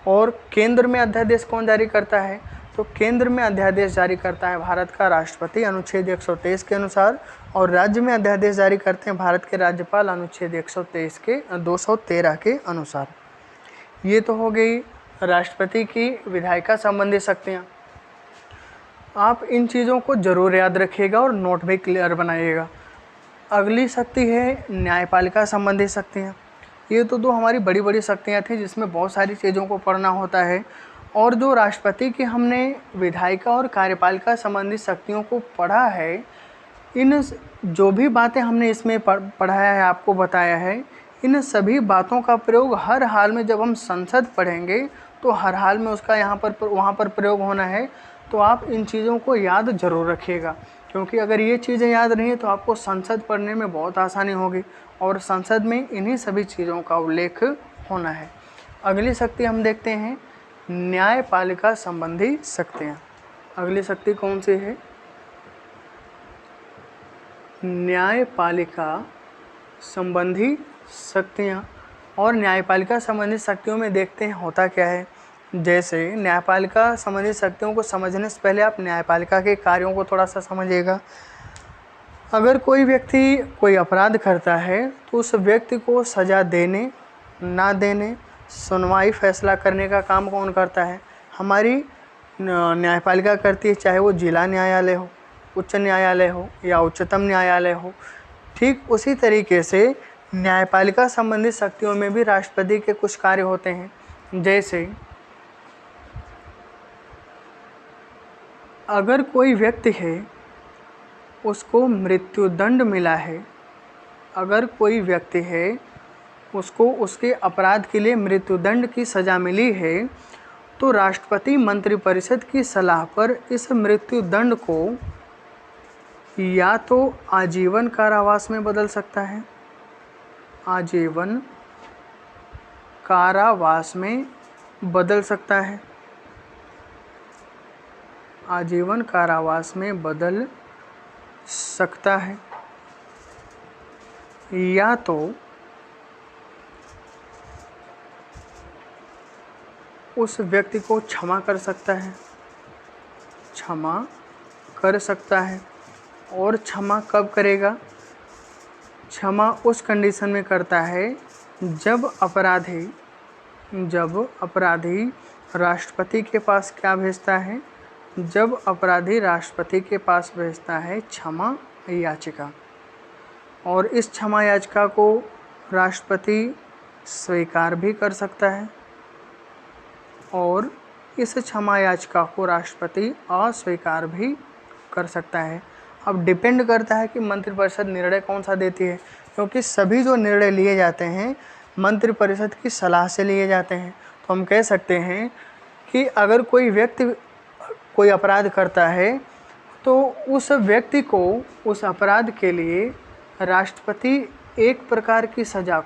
और केंद्र में अध्यादेश कौन जारी करता है? तो तो केंद्र में अध्यादेश जारी करता है भारत का राष्ट्रपति अनुच्छेद 123 के अनुसार, और राज्य में अध्यादेश जारी करते हैं भारत के राज्यपाल अनुच्छेद 123 के 213 के अनुसार। ये तो हो गई राष्ट्रपति की विधायिका संबंधी शक्तियाँ। आप इन चीज़ों को ज़रूर याद रखिएगा और नोट भी क्लियर बनाइएगा। अगली शक्ति है न्यायपालिका संबंधी शक्तियाँ। ये तो दो हमारी बड़ी बड़ी शक्तियाँ थी जिसमें बहुत सारी चीज़ों को पढ़ना होता है, और जो राष्ट्रपति की हमने विधायिका और कार्यपालिका संबंधी शक्तियों को पढ़ा है, इन जो भी बातें हमने इसमें पढ़ाया है, आपको बताया है, इन सभी बातों का प्रयोग हर हाल में जब हम संसद पढ़ेंगे तो हर हाल में उसका वहाँ पर प्रयोग होना है। तो आप इन चीज़ों को याद ज़रूर रखिएगा, क्योंकि अगर ये चीज़ें याद नहीं तो आपको संसद पढ़ने में बहुत आसानी होगी, और संसद में इन्हीं सभी चीज़ों का उल्लेख होना है। अगली शक्ति हम देखते हैं न्यायपालिका संबंधी शक्तियाँ। अगली शक्ति कौन सी है? न्यायपालिका संबंधी शक्तियाँ। और न्यायपालिका संबंधी शक्तियों में देखते हैं होता क्या है। जैसे न्यायपालिका संबंधी शक्तियों को समझने से पहले आप न्यायपालिका के कार्यों को थोड़ा सा समझिएगा। अगर कोई व्यक्ति कोई अपराध करता है तो उस व्यक्ति को सज़ा देने ना देने, सुनवाई फैसला करने का काम कौन करता है? हमारी न्यायपालिका करती है, चाहे वो जिला न्यायालय हो, उच्च न्यायालय हो या उच्चतम न्यायालय हो। ठीक उसी तरीके से न्यायपालिका संबंधी शक्तियों में भी राष्ट्रपति के कुछ कार्य होते हैं। जैसे अगर कोई व्यक्ति है उसको मृत्युदंड मिला है, अगर कोई व्यक्ति है उसको उसके अपराध के लिए मृत्युदंड की सज़ा मिली है, तो राष्ट्रपति मंत्रिपरिषद की सलाह पर इस मृत्युदंड को या तो आजीवन कारावास में बदल सकता है, आजीवन कारावास में बदल सकता है, आजीवन कारावास में बदल सकता है, या तो उस व्यक्ति को क्षमा कर सकता है, क्षमा कर सकता है। और क्षमा कब करेगा? क्षमा उस कंडीशन में करता है जब अपराधी राष्ट्रपति के पास क्या भेजता है? जब अपराधी राष्ट्रपति के पास भेजता है क्षमा याचिका, और इस क्षमा याचिका को राष्ट्रपति स्वीकार भी कर सकता है, और इस क्षमा याचिका को राष्ट्रपति अस्वीकार भी कर सकता है। अब डिपेंड करता है कि मंत्रिपरिषद निर्णय कौन सा देती है, क्योंकि सभी जो निर्णय लिए जाते हैं मंत्रिपरिषद की सलाह से लिए जाते हैं। तो हम कह सकते हैं कि अगर कोई व्यक्ति कोई अपराध करता है तो उस व्यक्ति को उस अपराध के लिए राष्ट्रपति एक प्रकार की सज़ा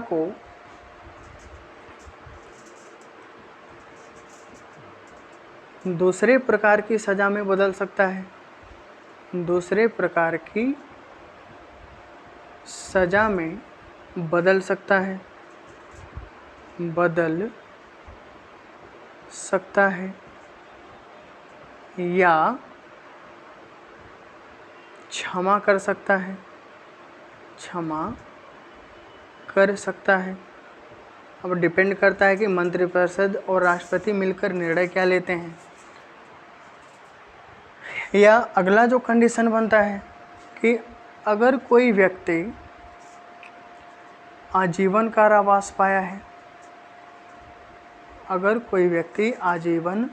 को दूसरे प्रकार की सज़ा में बदल सकता है, दूसरे प्रकार की सज़ा में बदल सकता है, बदल सकता है, या क्षमा कर सकता है, क्षमा कर सकता है। अब डिपेंड करता है कि मंत्रिपरिषद और राष्ट्रपति मिलकर निर्णय क्या लेते हैं। या अगला जो कंडीशन बनता है कि अगर कोई व्यक्ति आजीवन कारावास पाया है, अगर कोई व्यक्ति आजीवन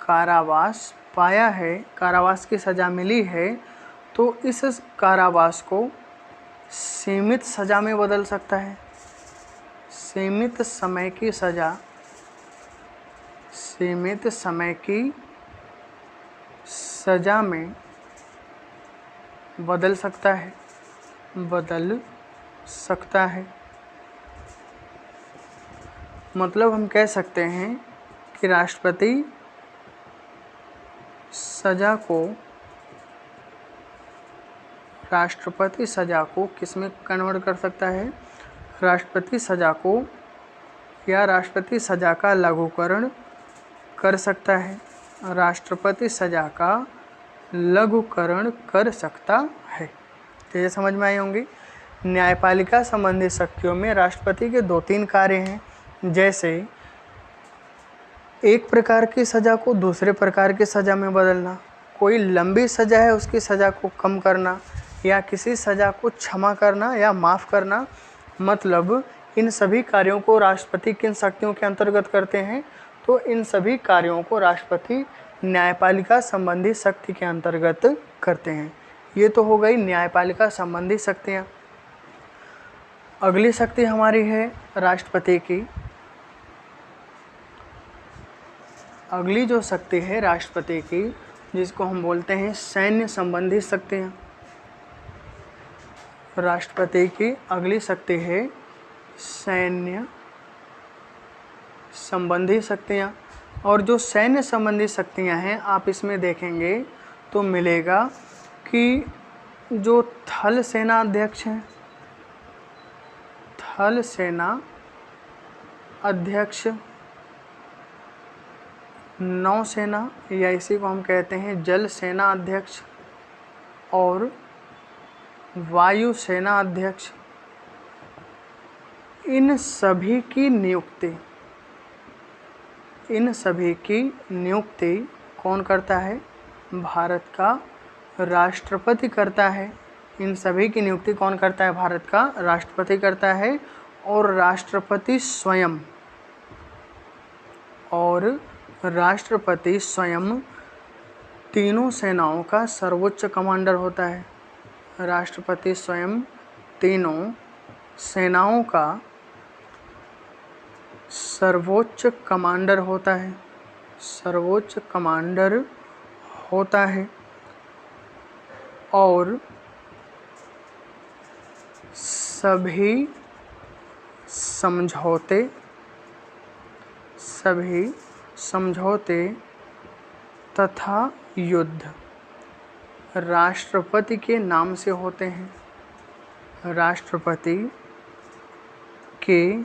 कारावास पाया है, कारावास की सज़ा मिली है, तो इस कारावास को सीमित सज़ा में बदल सकता है, सीमित समय की सज़ा, सीमित समय की सज़ा में बदल सकता है, बदल सकता है। मतलब हम कह सकते हैं कि राष्ट्रपति सज़ा को राष्ट्रपति सजा को किस में कन्वर्ट कर सकता है? राष्ट्रपति सजा को या राष्ट्रपति सजा का लघुकरण कर सकता है। राष्ट्रपति सजा का लघुकरण कर सकता है। तो ये समझ में आई होंगी। न्यायपालिका संबंधी शक्तियों में राष्ट्रपति के 2-3 कार्य हैं, जैसे एक प्रकार की सज़ा को दूसरे प्रकार की सज़ा में बदलना, कोई लंबी सज़ा है उसकी सज़ा को कम करना, या किसी सज़ा को क्षमा करना या माफ़ करना। मतलब इन सभी कार्यों को राष्ट्रपति किन शक्तियों के अंतर्गत करते हैं? तो इन सभी कार्यों को राष्ट्रपति न्यायपालिका संबंधी शक्ति के अंतर्गत करते हैं। ये तो हो गई न्यायपालिका संबंधी शक्तियाँ। अगली शक्ति हमारी है राष्ट्रपति की। अगली जो शक्ति है राष्ट्रपति की, जिसको हम बोलते हैं सैन्य संबंधी शक्तियाँ। राष्ट्रपति की अगली शक्ति है सैन्य संबंधी शक्तियाँ। और जो सैन्य संबंधी शक्तियाँ हैं, आप इसमें देखेंगे तो मिलेगा कि जो थल सेना अध्यक्ष हैं, थल सेना अध्यक्ष, नौसेना या इसी को हम कहते हैं जल सेना अध्यक्ष, और वायु सेना अध्यक्ष, इन सभी की नियुक्ति कौन करता है? भारत का राष्ट्रपति करता है। इन सभी की नियुक्ति कौन करता है? भारत का राष्ट्रपति करता है। और राष्ट्रपति स्वयं तीनों सेनाओं का सर्वोच्च कमांडर होता है। राष्ट्रपति स्वयं तीनों सेनाओं का सर्वोच्च कमांडर होता है। सर्वोच्च कमांडर होता है। और सभी समझौते तथा युद्ध राष्ट्रपति के नाम से होते हैं। राष्ट्रपति के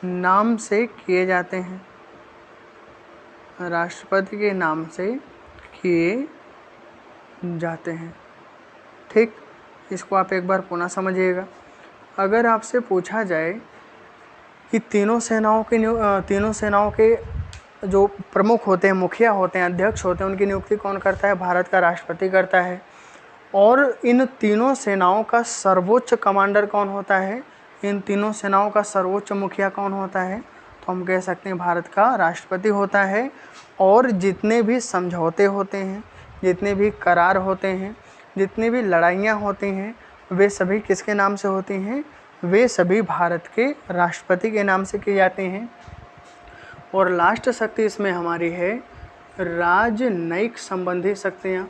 नाम से किए जाते हैं। राष्ट्रपति के नाम से किए जाते हैं। ठीक, इसको आप एक बार पुनः समझिएगा। अगर आपसे पूछा जाए कि तीनों सेनाओं के जो प्रमुख होते हैं, मुखिया होते हैं, अध्यक्ष होते हैं, उनकी नियुक्ति कौन करता है? भारत का राष्ट्रपति करता है। और इन तीनों सेनाओं का सर्वोच्च कमांडर कौन होता है? इन तीनों सेनाओं का सर्वोच्च मुखिया कौन होता है? तो हम कह सकते हैं भारत का राष्ट्रपति होता है। और जितने भी समझौते होते हैं, जितने भी करार होते हैं, जितनी भी लड़ाइयाँ होती हैं, वे सभी किसके नाम से होती हैं? वे सभी भारत के राष्ट्रपति के नाम से की जाती हैं। और लास्ट शक्ति इसमें हमारी है राजनयिक संबंधी शक्तियाँ।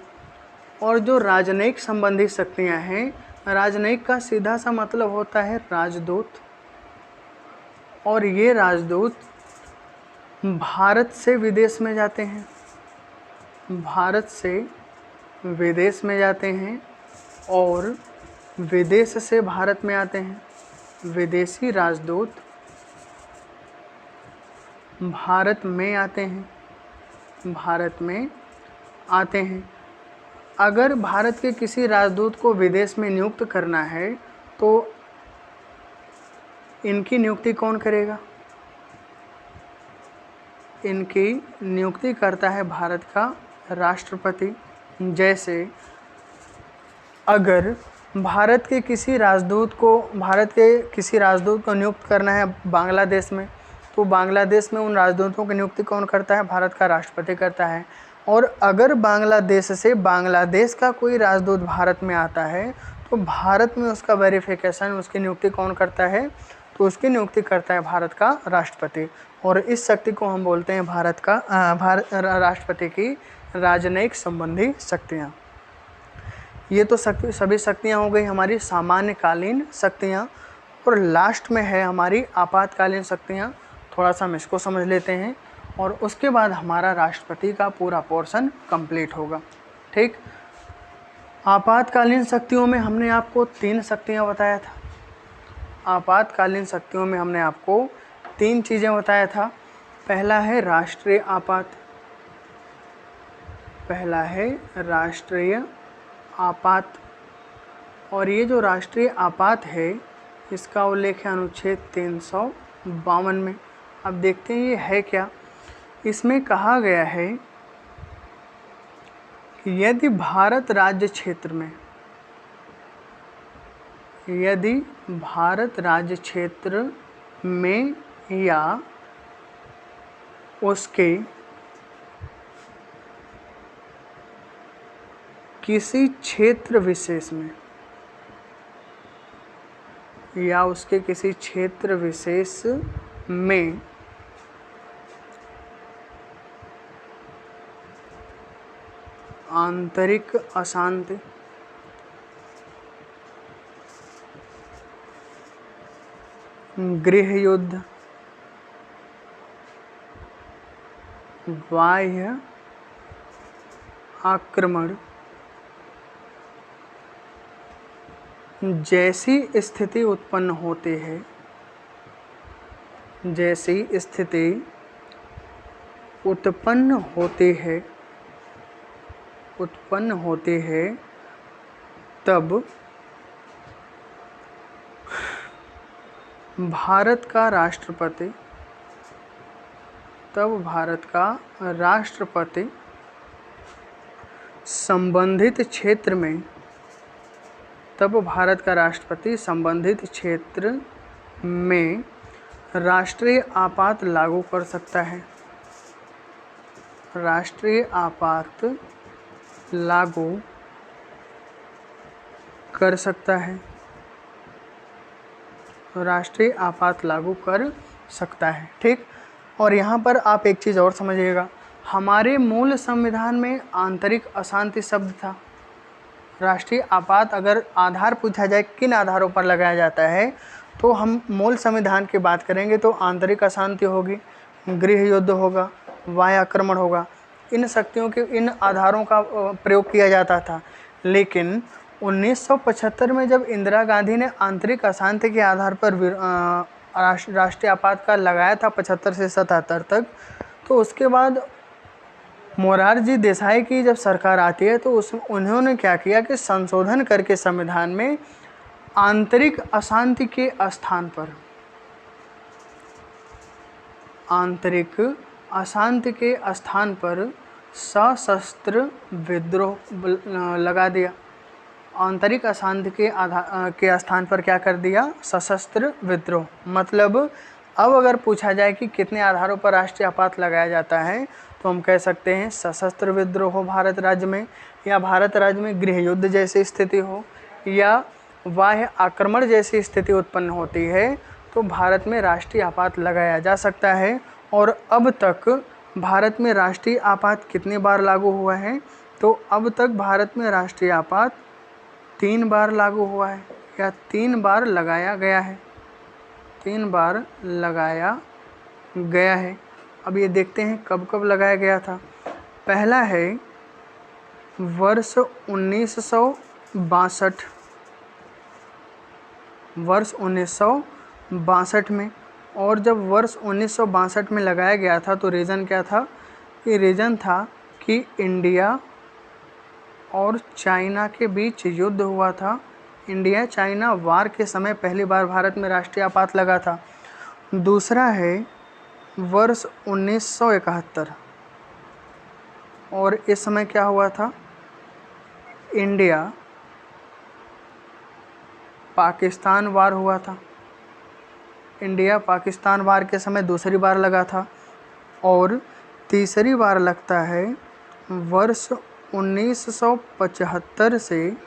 और जो राजनयिक संबंधी शक्तियाँ हैं, राजनयिक का सीधा सा मतलब होता है राजदूत। और ये राजदूत भारत से विदेश में जाते हैं। भारत से विदेश में जाते हैं और विदेश से भारत में आते हैं। विदेशी राजदूत भारत में आते हैं। अगर भारत के किसी राजदूत को विदेश में नियुक्त करना है तो इनकी नियुक्ति कौन करेगा? इनकी नियुक्ति करता है भारत का राष्ट्रपति। जैसे अगर भारत के किसी राजदूत को नियुक्त करना है बांग्लादेश में, तो बांग्लादेश में उन राजदूतों की नियुक्ति कौन करता है? भारत का राष्ट्रपति करता है। और अगर बांग्लादेश से बांग्लादेश का कोई राजदूत भारत में आता है तो भारत में उसका वेरिफिकेशन, उसकी नियुक्ति कौन करता है? तो उसकी नियुक्ति करता है भारत का राष्ट्रपति। और इस शक्ति को हम बोलते हैं राष्ट्रपति की राजनयिक संबंधी शक्तियाँ। ये तो सभी शक्तियाँ हो गई हमारी सामान्यकालीन शक्तियाँ। और लास्ट में है हमारी आपातकालीन शक्तियाँ। थोड़ा सा हम इसको समझ लेते हैं और उसके बाद हमारा राष्ट्रपति का पूरा पोर्शन कंप्लीट होगा। ठीक, आपातकालीन शक्तियों में हमने आपको 3 शक्तियाँ बताया था। आपातकालीन शक्तियों में हमने आपको 3 चीज़ें बताया था। पहला है राष्ट्रीय आपात, पहला है राष्ट्रीय आपात, और ये जो राष्ट्रीय आपात है इसका उल्लेख है अनुच्छेद 352 में। अब देखते हैं ये है क्या। इसमें कहा गया है कि यदि भारत राज्य क्षेत्र में, यदि भारत राज्य क्षेत्र में या उसके किसी क्षेत्र विशेष में, या उसके किसी क्षेत्र विशेष में आंतरिक अशांति, गृह युद्ध, बाह्य आक्रमण जैसी स्थिति उत्पन्न होती है, जैसी स्थिति उत्पन्न होती है, तब भारत का राष्ट्रपति संबंधित क्षेत्र में, तब भारत का राष्ट्रपति संबंधित क्षेत्र में राष्ट्रीय आपात लागू कर सकता है। राष्ट्रीय आपात लागू कर सकता है, राष्ट्रीय आपात लागू कर सकता है। ठीक। और यहाँ पर आप एक चीज़ और समझिएगा, हमारे मूल संविधान में आंतरिक अशांति शब्द था। राष्ट्रीय आपात अगर आधार पूछा जाए किन आधारों पर लगाया जाता है, तो हम मूल संविधान की बात करेंगे तो आंतरिक अशांति होगी, गृह युद्ध होगा, वायु आक्रमण होगा। इन शक्तियों के इन आधारों का प्रयोग किया जाता था। लेकिन 1975 में जब इंदिरा गांधी ने आंतरिक अशांति के आधार पर राष्ट्रीय आपात का लगाया था 75 से 77 तक, तो उसके बाद मोरारजी देसाई की जब सरकार आती है तो उन्होंने क्या किया कि संशोधन करके संविधान में आंतरिक अशांति के स्थान पर, आंतरिक अशांति के स्थान पर सशस्त्र विद्रोह लगा दिया। आंतरिक अशांति के स्थान पर क्या कर दिया? सशस्त्र विद्रोह। मतलब अब अगर पूछा जाए कि कितने आधारों पर राष्ट्रीय आपात लगाया जाता है, तो हम कह सकते हैं सशस्त्र विद्रोह हो भारत राज्य में, या भारत राज्य में गृह युद्ध जैसी स्थिति हो, या बाह्य आक्रमण जैसी स्थिति उत्पन्न होती है, तो भारत में राष्ट्रीय आपात लगाया जा सकता है। और अब तक भारत में राष्ट्रीय आपात कितनी बार लागू हुआ है? तो अब तक भारत में राष्ट्रीय आपात 3 बार लागू हुआ है, या 3 बार लगाया गया है, 3 बार लगाया गया है। अब ये देखते हैं कब कब लगाया गया था। पहला है वर्ष 1962, वर्ष 1962 में। और जब वर्ष 1962 में लगाया गया था तो रीज़न क्या था? कि रीज़न था कि इंडिया और चाइना के बीच युद्ध हुआ था। इंडिया चाइना वार के समय पहली बार भारत में राष्ट्रीय आपात लगा था। दूसरा है वर्ष 1971, और इस समय क्या हुआ था? इंडिया पाकिस्तान वार हुआ था। इंडिया पाकिस्तान वार के समय दूसरी बार लगा था। और तीसरी बार लगता है वर्ष 1975 से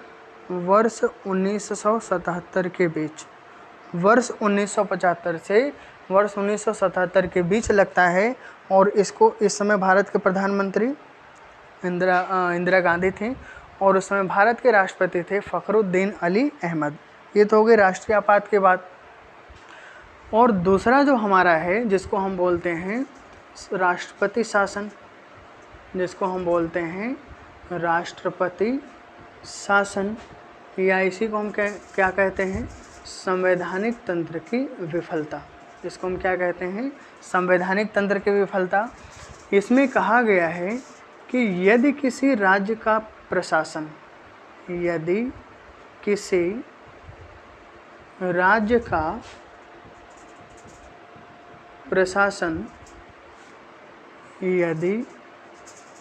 वर्ष 1977 के बीच। वर्ष 1975 से वर्ष 1977 के बीच लगता है। और इसको इस समय भारत के प्रधानमंत्री इंदिरा गांधी थी, और उस समय भारत के राष्ट्रपति थे फ़खरुद्दीन अली अहमद। ये तो हो गई राष्ट्रीय आपात के बाद। और दूसरा जो हमारा है, जिसको हम बोलते हैं राष्ट्रपति शासन, जिसको हम बोलते हैं राष्ट्रपति शासन या इसी को हम क्या कहते हैं, संवैधानिक तंत्र की विफलता। इसको हम क्या कहते हैं, संवैधानिक तंत्र की विफलता। इसमें कहा गया है कि यदि किसी राज्य का प्रशासन, यदि किसी राज्य का प्रशासन, यदि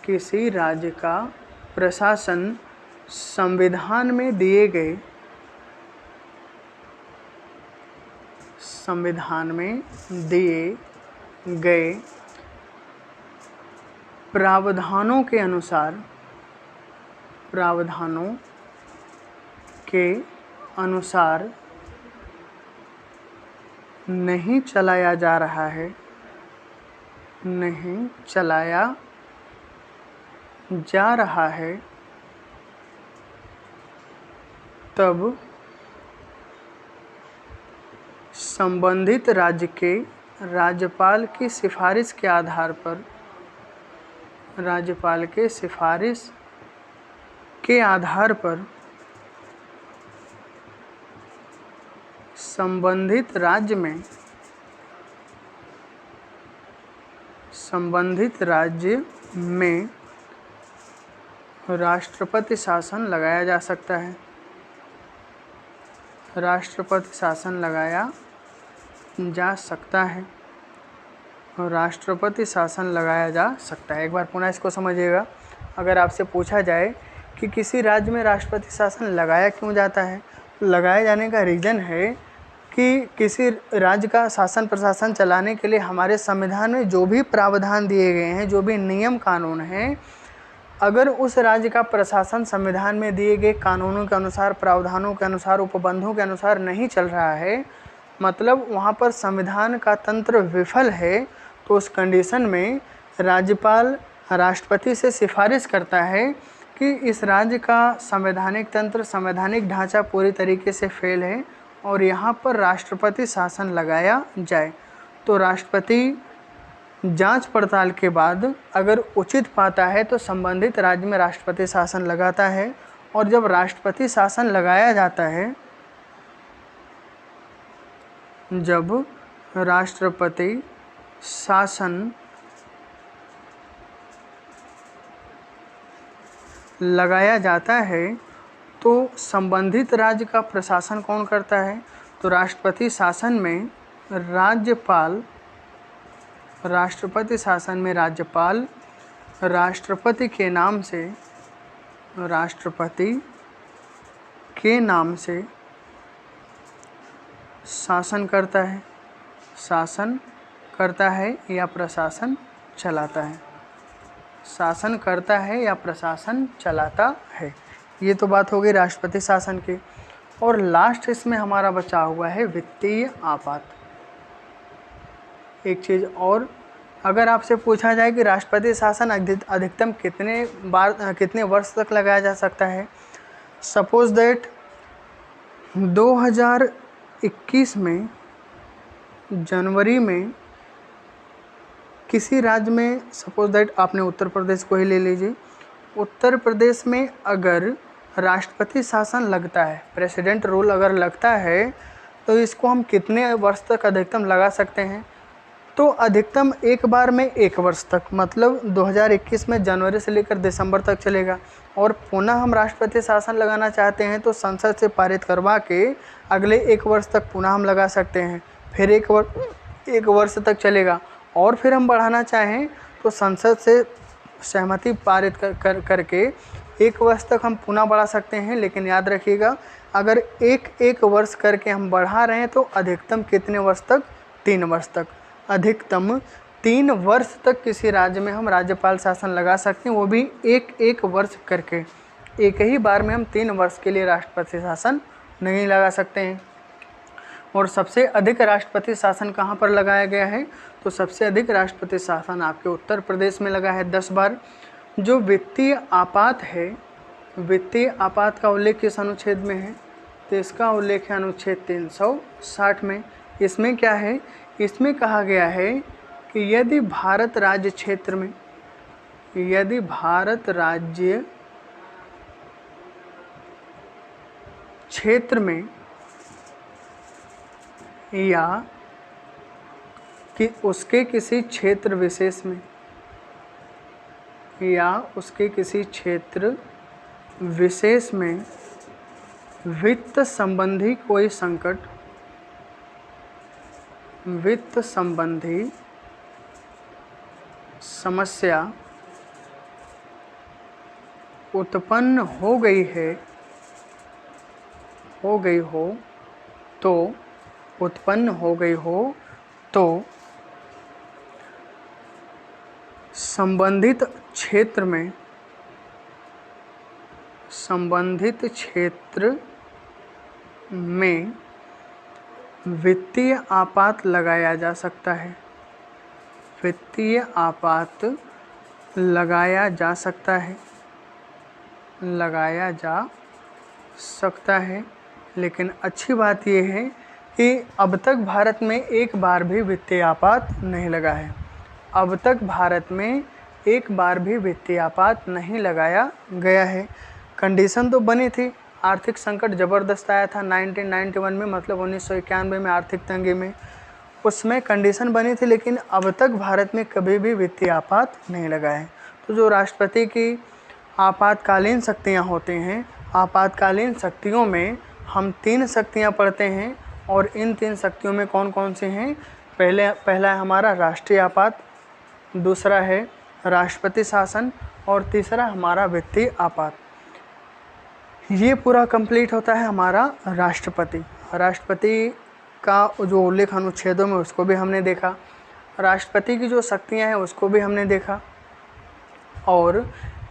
किसी राज्य का प्रशासन संविधान में दिए गए, संविधान में दिए गए प्रावधानों के अनुसार, प्रावधानों के अनुसार नहीं चलाया जा रहा है, नहीं चलाया जा रहा है, तब संबंधित राज्य के राज्यपाल की सिफारिश के आधार पर, राज्यपाल के सिफारिश के आधार पर संबंधित राज्य में, संबंधित राज्य में राष्ट्रपति शासन लगाया जा सकता है, राष्ट्रपति शासन लगाया जा सकता है, राष्ट्रपति शासन लगाया जा सकता है। एक बार पुनः इसको समझिएगा। अगर आपसे पूछा जाए कि किसी राज्य में राष्ट्रपति शासन लगाया क्यों जाता है, तो लगाए जाने का रीज़न है कि किसी राज्य का शासन प्रशासन चलाने के लिए हमारे संविधान में जो भी प्रावधान दिए गए हैं, जो भी नियम कानून हैं, अगर उस राज्य का प्रशासन संविधान में दिए गए कानूनों के अनुसार, प्रावधानों के अनुसार, उपबंधों के अनुसार नहीं चल रहा है, मतलब वहाँ पर संविधान का तंत्र विफल है, तो उस कंडीशन में राज्यपाल राष्ट्रपति से सिफारिश करता है कि इस राज्य का संवैधानिक तंत्र, संवैधानिक ढांचा पूरी तरीके से फेल है और यहाँ पर राष्ट्रपति शासन लगाया जाए। तो राष्ट्रपति जांच पड़ताल के बाद अगर उचित पाता है तो संबंधित राज्य में राष्ट्रपति शासन लगाता है, और जब राष्ट्रपति शासन लगाया जाता है, जब राष्ट्रपति शासन लगाया जाता है तो संबंधित राज्य का प्रशासन कौन करता है, तो राष्ट्रपति शासन में राज्यपाल, राष्ट्रपति शासन में राज्यपाल राष्ट्रपति के नाम से, राष्ट्रपति के नाम से शासन करता है, शासन करता है या प्रशासन चलाता है, शासन करता है या प्रशासन चलाता है। ये तो बात हो गई राष्ट्रपति शासन की। और लास्ट इसमें हमारा बचा हुआ है वित्तीय आपात। एक चीज़ और, अगर आपसे पूछा जाए कि राष्ट्रपति शासन अधिकतम कितने वर्ष तक लगाया जा सकता है, सपोज दैट 2021 में जनवरी में किसी राज्य में, सपोज दैट आपने उत्तर प्रदेश को ही ले लीजिए, उत्तर प्रदेश में अगर राष्ट्रपति शासन लगता है, प्रेसिडेंट रूल अगर लगता है, तो इसको हम कितने वर्ष तक अधिकतम लगा सकते हैं, तो अधिकतम एक बार में 1 वर्ष तक, मतलब 2021 में जनवरी से लेकर दिसंबर तक चलेगा। और पुनः हम राष्ट्रपति शासन लगाना चाहते हैं तो संसद से पारित करवा के अगले 1 वर्ष तक पुनः हम लगा सकते हैं, फिर 1 वर्ष तक चलेगा। और फिर हम बढ़ाना चाहें तो संसद से सहमति पारित करके 1 वर्ष तक हम पुनः बढ़ा सकते हैं। लेकिन याद रखिएगा, अगर एक वर्ष करके हम बढ़ा रहे हैं तो अधिकतम कितने वर्ष तक, 3 वर्ष तक, अधिकतम 3 वर्ष तक किसी राज्य में हम राज्यपाल शासन लगा सकते हैं, वो भी एक वर्ष करके। एक ही बार में हम 3 वर्ष के लिए राष्ट्रपति शासन नहीं लगा सकते हैं। और सबसे अधिक राष्ट्रपति शासन कहाँ पर लगाया गया है, तो सबसे अधिक राष्ट्रपति शासन आपके उत्तर प्रदेश में लगा है 10 बार। जो वित्तीय आपात है, वित्तीय आपात का उल्लेख किस अनुच्छेद में है, तो इसका उल्लेख है अनुच्छेद 360 में। इसमें क्या है, इसमें कहा गया है कि यदि भारत राज्य क्षेत्र में, यदि भारत राज्य क्षेत्र में या कि उसके किसी क्षेत्र विशेष में या उसके किसी क्षेत्र विशेष में वित्त संबंधी कोई संकट, वित्त संबंधी समस्या उत्पन्न हो गई हो तो संबंधित क्षेत्र में वित्तीय आपात लगाया जा सकता है, वित्तीय आपात लगाया जा सकता है। लेकिन अच्छी बात यह है कि अब तक भारत में एक बार भी वित्तीय आपात नहीं लगा है, अब तक भारत में एक बार भी वित्तीय आपात नहीं लगाया गया है। कंडीशन तो बनी थी, आर्थिक संकट ज़बरदस्त आया था 1991 में, मतलब 1991 में आर्थिक तंगी में, उसमें कंडीशन बनी थी, लेकिन अब तक भारत में कभी भी वित्तीय आपात नहीं लगा है। तो जो राष्ट्रपति की आपातकालीन शक्तियाँ होती हैं, आपातकालीन शक्तियों में हम 3 शक्तियाँ पढ़ते हैं, और इन 3 शक्तियों में कौन कौन सी हैं? पहला है हमारा राष्ट्रीय आपात, दूसरा है राष्ट्रपति शासन, और तीसरा हमारा वित्तीय आपात। ये पूरा कंप्लीट होता है हमारा राष्ट्रपति। राष्ट्रपति का जो उल्लेख अनुच्छेदों में उसको भी हमने देखा, राष्ट्रपति की जो शक्तियां हैं उसको भी हमने देखा। और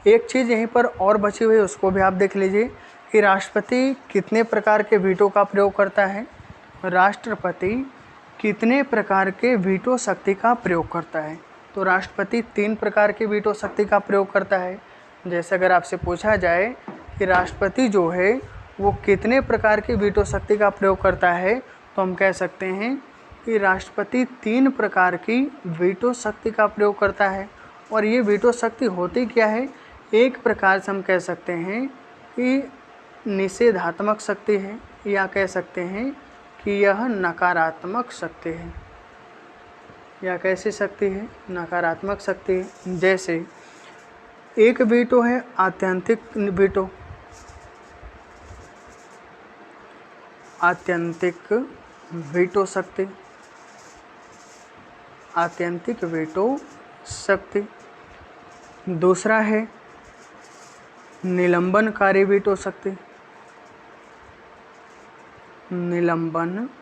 एक चीज़ यहीं पर और बची हुई है, उसको भी आप देख लीजिए कि राष्ट्रपति कितने प्रकार के वीटो का प्रयोग करता है। राष्ट्रपति कितने प्रकार के वीटो शक्ति का प्रयोग करता है? तो राष्ट्रपति 3 प्रकार के वीटो शक्ति का प्रयोग करता है। जैसे अगर आपसे पूछा जाए कि राष्ट्रपति जो है वो कितने प्रकार की वीटो शक्ति का प्रयोग करता है, तो हम कह सकते हैं कि राष्ट्रपति 3 प्रकार की वीटो शक्ति का प्रयोग करता है। और ये वीटो शक्ति होती क्या है? एक प्रकार से हम कह सकते हैं कि निषेधात्मक शक्ति है, या कह सकते हैं कि यह नकारात्मक शक्ति है। या कैसी शक्ति है? नकारात्मक शक्ति है। जैसे एक वीटो है आत्यंतिक वीटो, आत्यंतिक वीटो शक्ति, आत्यंतिक वीटो शक्ति। दूसरा है निलंबनकारी वीटो शक्ति, निलंबनकारी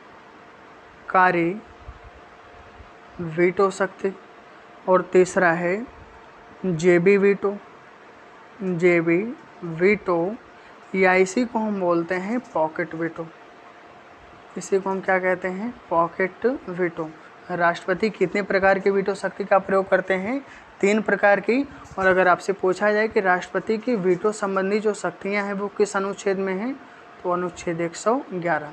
वीटो शक्ति। और तीसरा है जेबी वीटो, जेबी वीटो, या इसी को हम बोलते हैं पॉकेट वीटो। इसी को हम क्या कहते हैं? Pocket veto. राष्ट्रपति कितने प्रकार की वीटो शक्ति का प्रयोग करते हैं? 3 प्रकार की। और अगर आपसे पूछा जाए कि राष्ट्रपति की वीटो संबंधी जो शक्तियां हैं वो किस अनुच्छेद में हैं, तो अनुच्छेद 111।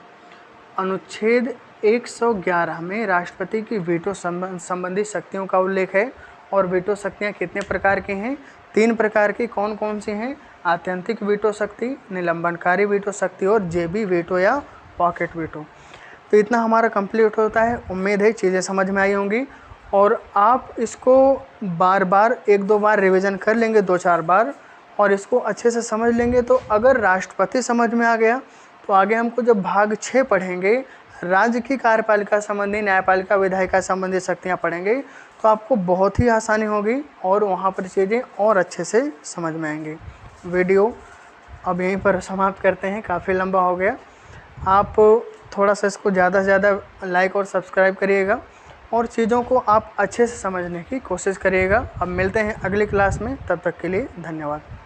अनुच्छेद 111 में राष्ट्रपति की वीटो संबंधी शक्तियों का उल्लेख है। और वीटो शक्तियाँ कितने प्रकार की हैं? 3 प्रकार की। कौन कौन सी हैं? आत्यंतिक वीटो शक्ति, निलंबनकारी वीटो शक्ति और जेबी वीटो या पॉकेट वीटो। तो इतना हमारा कंप्लीट होता है। उम्मीद है चीज़ें समझ में आई होंगी, और आप इसको बार बार 1-2 बार रिवीजन कर लेंगे, 2-4 बार, और इसको अच्छे से समझ लेंगे। तो अगर राष्ट्रपति समझ में आ गया तो आगे हमको जब भाग 6 पढ़ेंगे, राज्य की कार्यपालिका संबंधी, न्यायपालिका, विधायिका संबंधी शक्तियाँ पढ़ेंगे, तो आपको बहुत ही आसानी होगी और वहाँ पर चीज़ें और अच्छे से समझ में आएंगी। वीडियो अब यहीं पर समाप्त करते हैं, काफ़ी लंबा हो गया। आप थोड़ा सा इसको ज़्यादा से ज़्यादा लाइक और सब्सक्राइब करिएगा, और चीज़ों को आप अच्छे से समझने की कोशिश करिएगा। अब मिलते हैं अगली क्लास में, तब तक के लिए धन्यवाद।